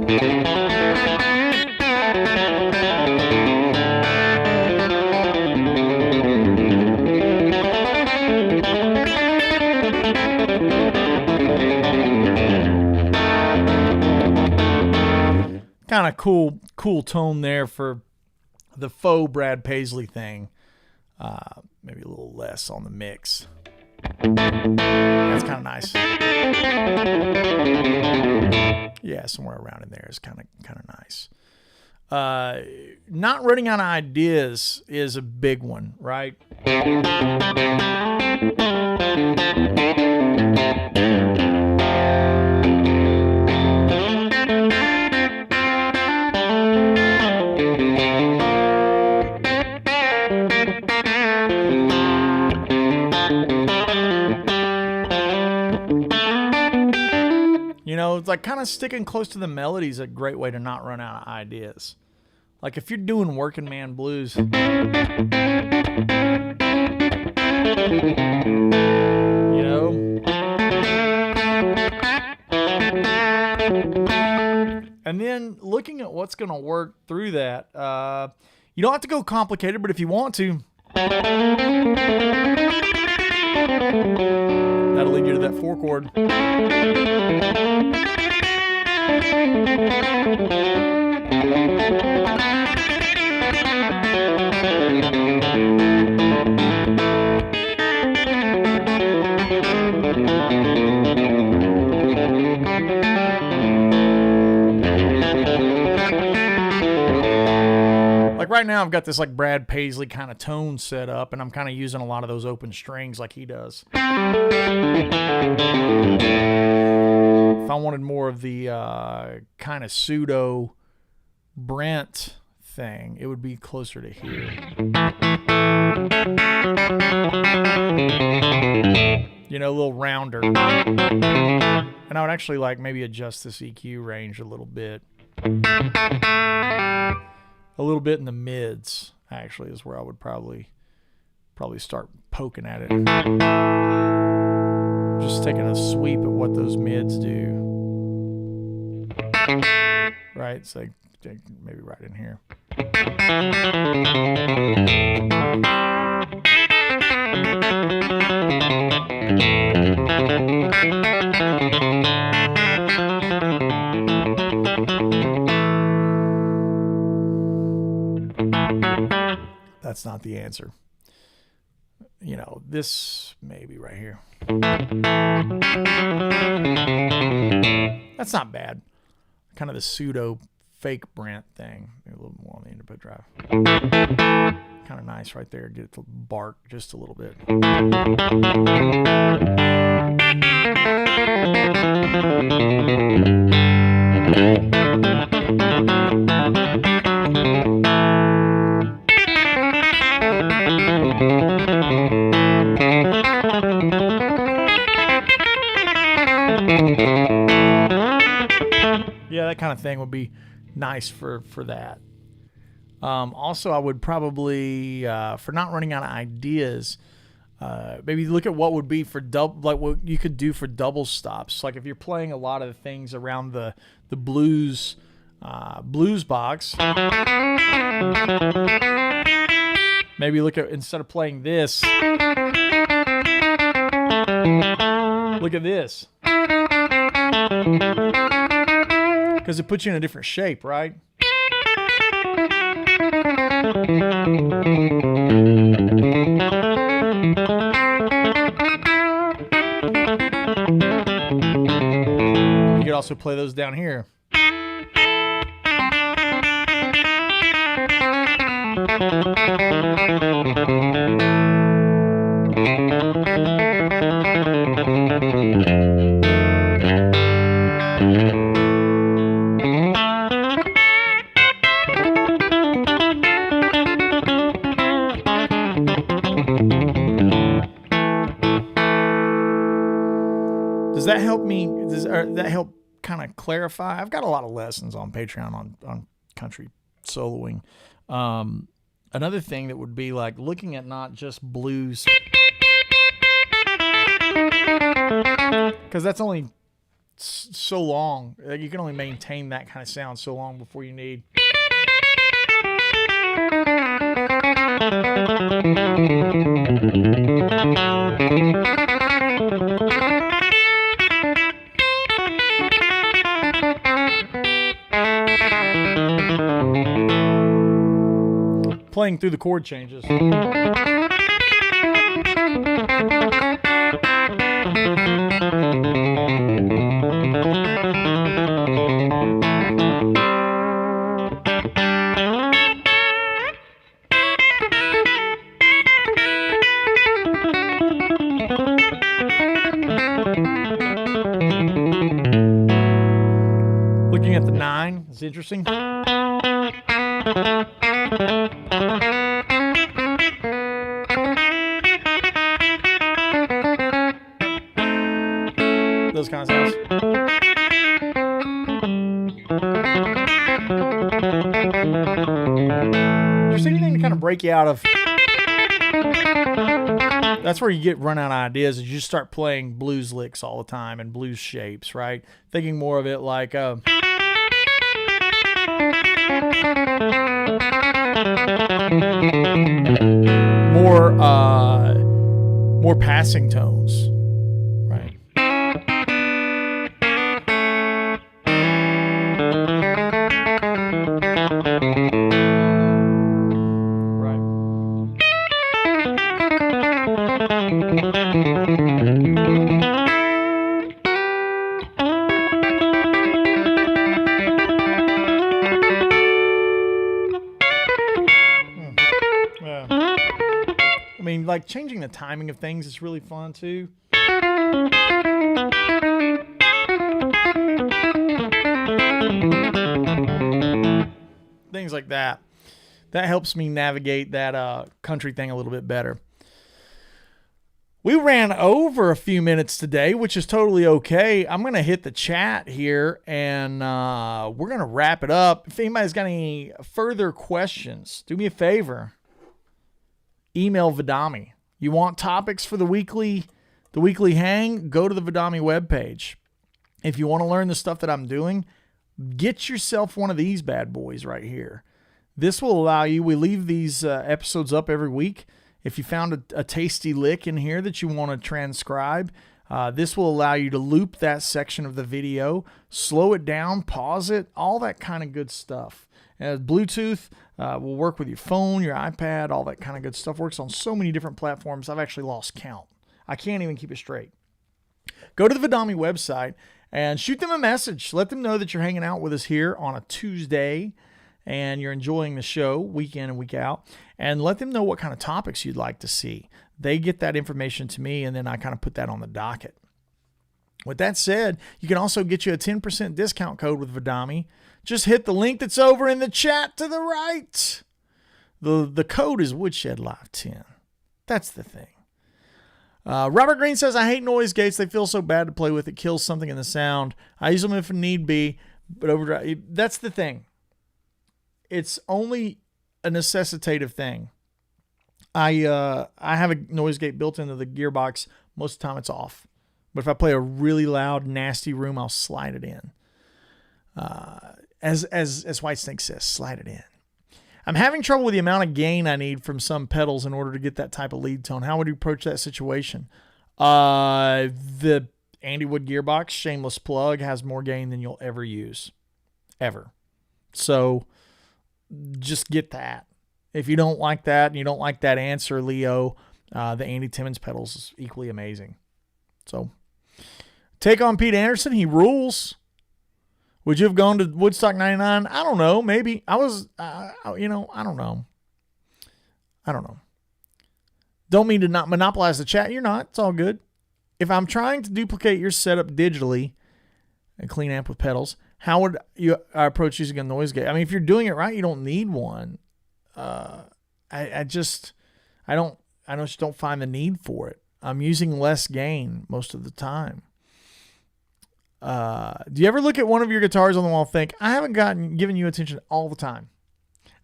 Kind of cool tone there for the faux Brad Paisley thing. Maybe a little less on the mix. That's kind of nice. Yeah, somewhere around in there is kind of nice. Not running out of ideas is a big one, right? It's like kind of sticking close to the melody is a great way to not run out of ideas. Like if you're doing working man blues, you know, and then looking at what's going to work through that, you don't have to go complicated, but if you want to, that'll lead you to that 4 chord. Like right now I've got this like Brad Paisley kind of tone set up, and I'm kind of using a lot of those open strings like he does. If I wanted more of the kind of pseudo Brent thing, it would be closer to here. You know, a little rounder. And I would actually like maybe adjust this EQ range a little bit. A little bit in the mids, actually, is where I would probably Probably start poking at it. Just taking a sweep at what those mids do. Right? So maybe right in here. That's not the answer. You know, this maybe right here. That's not bad. Kind of the pseudo fake Brent thing. Maybe a little more on the input drive. Kind of nice right there. Get it to bark just a little bit. Yeah, that kind of thing would be nice for that. Also, I would probably, for not running out of ideas, maybe look at what would be for double, like what you could do for double stops. Like if you're playing a lot of the things around the blues box, maybe look at, instead of playing this, look at this. Because it puts you in a different shape, right? You could also play those down here. Does that help me? Does that help kind of clarify? I've got a lot of lessons on Patreon on country soloing. Another thing that would be like looking at not just blues, because that's only so long. You can only maintain that kind of sound so long before you need. Playing through the chord changes. Looking at the 9 is interesting. Those kind of sounds. Just anything to kind of break you out of. That's where you run out of ideas, is you just start playing blues licks all the time and blues shapes, right? Thinking more of it like more passing tones, right? I mean, like changing the timing of things is really fun too. Things like that. That helps me navigate that country thing a little bit better. We ran over a few minutes today, which is totally okay. I'm going to hit the chat here, and we're going to wrap it up. If anybody's got any further questions, do me a favor. email Vidami. You want topics for the weekly hang? Go to the Vidami webpage. If you want to learn the stuff that I'm doing, get yourself one of these bad boys right here. This will allow you, we leave these episodes up every week. If you found a tasty lick in here that you want to transcribe, this will allow you to loop that section of the video, slow it down, pause it, all that kind of good stuff. Bluetooth will work with your phone, your iPad, all that kind of good stuff. Works on so many different platforms, I've actually lost count. I can't even keep it straight. Go to the Vidami website and shoot them a message. Let them know that you're hanging out with us here on a Tuesday and you're enjoying the show week in and week out. And let them know what kind of topics you'd like to see. They get that information to me, and then I kind of put that on the docket. With that said, you can also get you a 10% discount code with Vidami. Just hit the link that's over in the chat to the right. The code is Woodshed Live 10. That's the thing. Robert Green says, I hate noise gates. They feel so bad to play with. It kills something in the sound. I use them if need be, but overdrive. That's the thing. It's only a necessitative thing. I have a noise gate built into the gearbox. Most of the time it's off. But if I play a really loud, nasty room, I'll slide it in. As Whitesnake says, slide it in. I'm having trouble with the amount of gain I need from some pedals in order to get that type of lead tone. How would you approach that situation? The Andy Wood gearbox, shameless plug, has more gain than you'll ever use. Ever. So just get that. If you don't like that and you don't like that answer, Leo, the Andy Timmons pedals is equally amazing. So take on Pete Anderson. He rules. Would you have gone to Woodstock 99? I don't know. Maybe. I was, I don't know. Don't mean to not monopolize the chat. You're not. It's all good. If I'm trying to duplicate your setup digitally, a clean amp with pedals, how would you approach using a noise gate? I mean, if you're doing it right, you don't need one. I just don't find the need for it. I'm using less gain most of the time. Do you ever look at one of your guitars on the wall and think, I haven't given you attention all the time?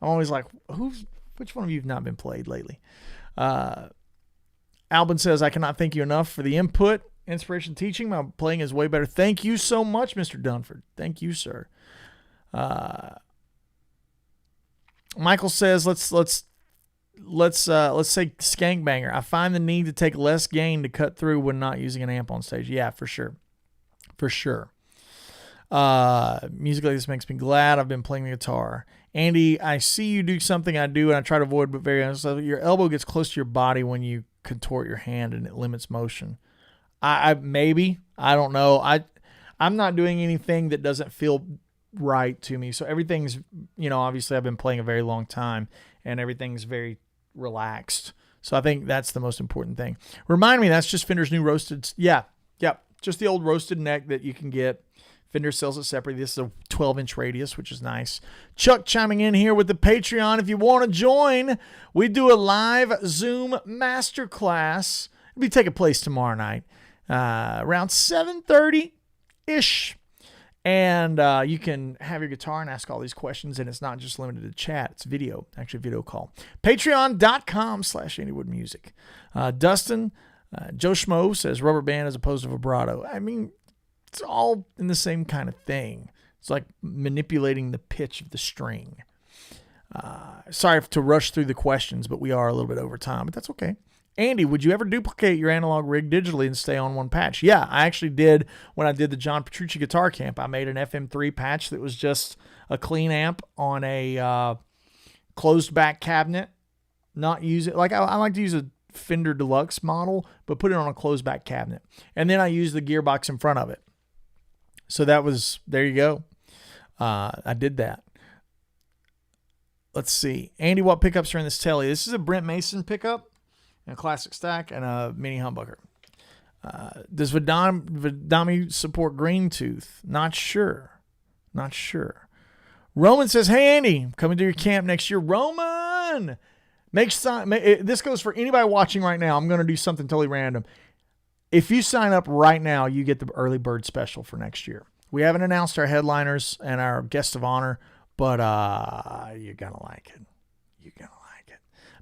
I'm always like, which one of you have not been played lately? Albin says, I cannot thank you enough for the input, inspiration, teaching. My playing is way better. Thank you so much, Mr. Dunford. Thank you, sir. Michael says, let's say Skank Banger. I find the need to take less gain to cut through when not using an amp on stage. Yeah, for sure. For sure. Music like this makes me glad I've been playing the guitar. Andy, I see you do something I do and I try to avoid, but very honestly, your elbow gets close to your body when you contort your hand and it limits motion. Maybe, I don't know. I'm not doing anything that doesn't feel right to me. So everything's, obviously I've been playing a very long time and everything's very relaxed. So I think that's the most important thing. Remind me, that's just Fender's new roasted. Yeah. Just the old roasted neck that you can get. Fender sells it separately. This is a 12-inch radius, which is nice. Chuck chiming in here with the Patreon. If you want to join, we do a live Zoom masterclass. It'll be taking place tomorrow night, around 7:30-ish. And you can have your guitar and ask all these questions, and it's not just limited to chat. It's video, actually video call. Patreon.com/AndyWoodMusic. Dustin, Joe Schmo says rubber band as opposed to vibrato. I mean, it's all in the same kind of thing. It's like manipulating the pitch of the string. Sorry to rush through the questions, but we are a little bit over time, but that's okay. Andy, would you ever duplicate your analog rig digitally and stay on one patch? Yeah, I actually did when I did the John Petrucci Guitar Camp. I made an FM3 patch that was just a clean amp on a closed back cabinet. Not use it. Like I like to use a Fender Deluxe model, but put it on a closed back cabinet. And then I used the gearbox in front of it. So there you go. I did that. Let's see. Andy, what pickups are in this telly? This is a Brent Mason pickup, a classic stack, and a mini humbucker. Does Vidami support green tooth? Not sure. Roman says, hey, Andy, I'm coming to your camp next year. Roman! This goes for anybody watching right now. I'm going to do something totally random. If you sign up right now, you get the early bird special for next year. We haven't announced our headliners and our guests of honor, but you're going to like it.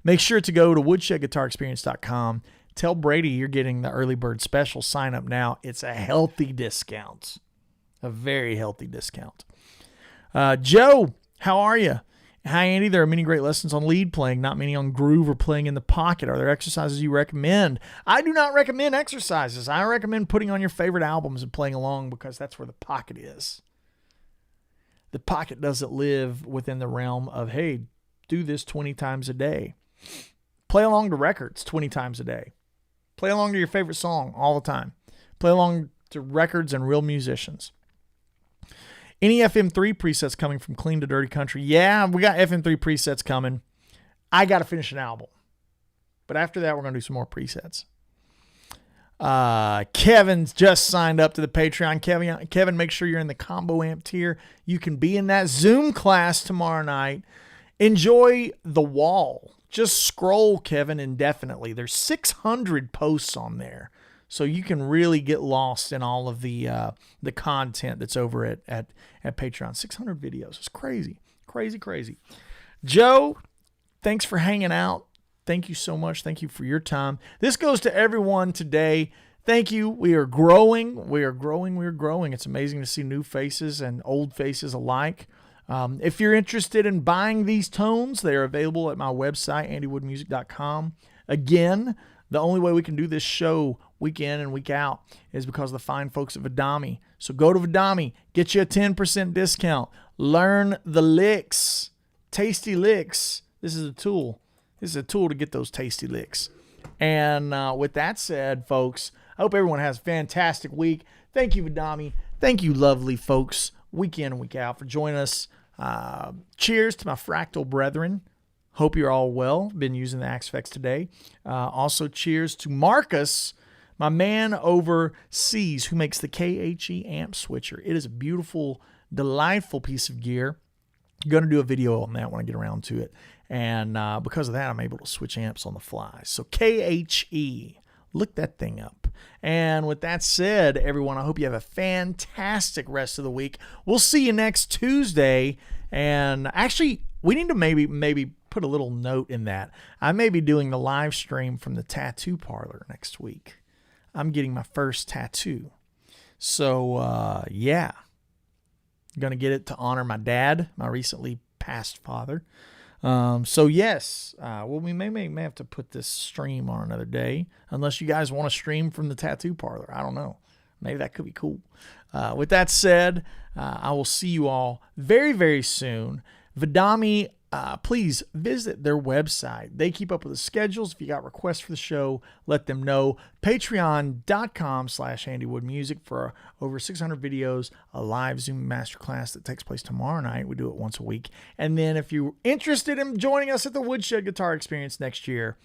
Make sure to go to woodshedguitarexperience.com. Tell Brady you're getting the early bird special. Sign up now. It's a healthy discount. A very healthy discount. Joe, how are you? Hi, Andy. There are many great lessons on lead playing, not many on groove or playing in the pocket. Are there exercises you recommend? I do not recommend exercises. I recommend putting on your favorite albums and playing along because that's where the pocket is. The pocket doesn't live within the realm of, hey, do this 20 times a day. Play along to records 20 times a day. Play along to your favorite song all the time. Play along to records and real musicians. Any FM3 presets coming from Clean to Dirty Country? Yeah, we got FM3 presets coming. I got to finish an album. But after that, we're going to do some more presets. Kevin's just signed up to the Patreon. Kevin, make sure you're in the combo amp tier. You can be in that Zoom class tomorrow night. Enjoy The Wall. Just scroll, Kevin, indefinitely. There's 600 posts on there. So you can really get lost in all of the content that's over at Patreon. 600 videos. It's crazy. Crazy, crazy. Joe, thanks for hanging out. Thank you so much. Thank you for your time. This goes to everyone today. Thank you. We are growing. We are growing. We are growing. It's amazing to see new faces and old faces alike. If you're interested in buying these tones, they are available at my website, andywoodmusic.com. Again, the only way we can do this show week in and week out is because of the fine folks at Vidami. So go to Vidami, get you a 10% discount. Learn the licks, tasty licks. This is a tool. This is a tool to get those tasty licks. And with that said, folks, I hope everyone has a fantastic week. Thank you, Vidami. Thank you, lovely folks, week in and week out, for joining us. Cheers to my fractal brethren. Hope you're all well. Been using the Axe-Fx today. Also, cheers to Marcus, my man overseas, who makes the KHE amp switcher. It is a beautiful, delightful piece of gear. I'm going to do a video on that when I get around to it. And because of that, I'm able to switch amps on the fly. So KHE, look that thing up. And with that said, everyone, I hope you have a fantastic rest of the week. We'll see you next Tuesday. And actually, we need to maybe put a little note in that. I may be doing the live stream from the tattoo parlor next week. I'm getting my first tattoo. So, yeah. I'm going to get it to honor my dad, my recently passed father. So, yes. Well, we may have to put this stream on another day, unless you guys want to stream from the tattoo parlor. I don't know. Maybe that could be cool. With that said, I will see you all very, very soon. Vidami, please visit their website. They keep up with the schedules. If you got requests for the show, let them know. Patreon.com/AndyWoodMusic for over 600 videos, a live Zoom masterclass that takes place tomorrow night. We do it once a week. And then if you're interested in joining us at the Woodshed Guitar Experience next year,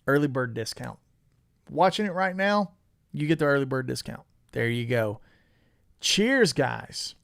early bird discount. Watching it right now, you get the early bird discount. There you go. Cheers, guys.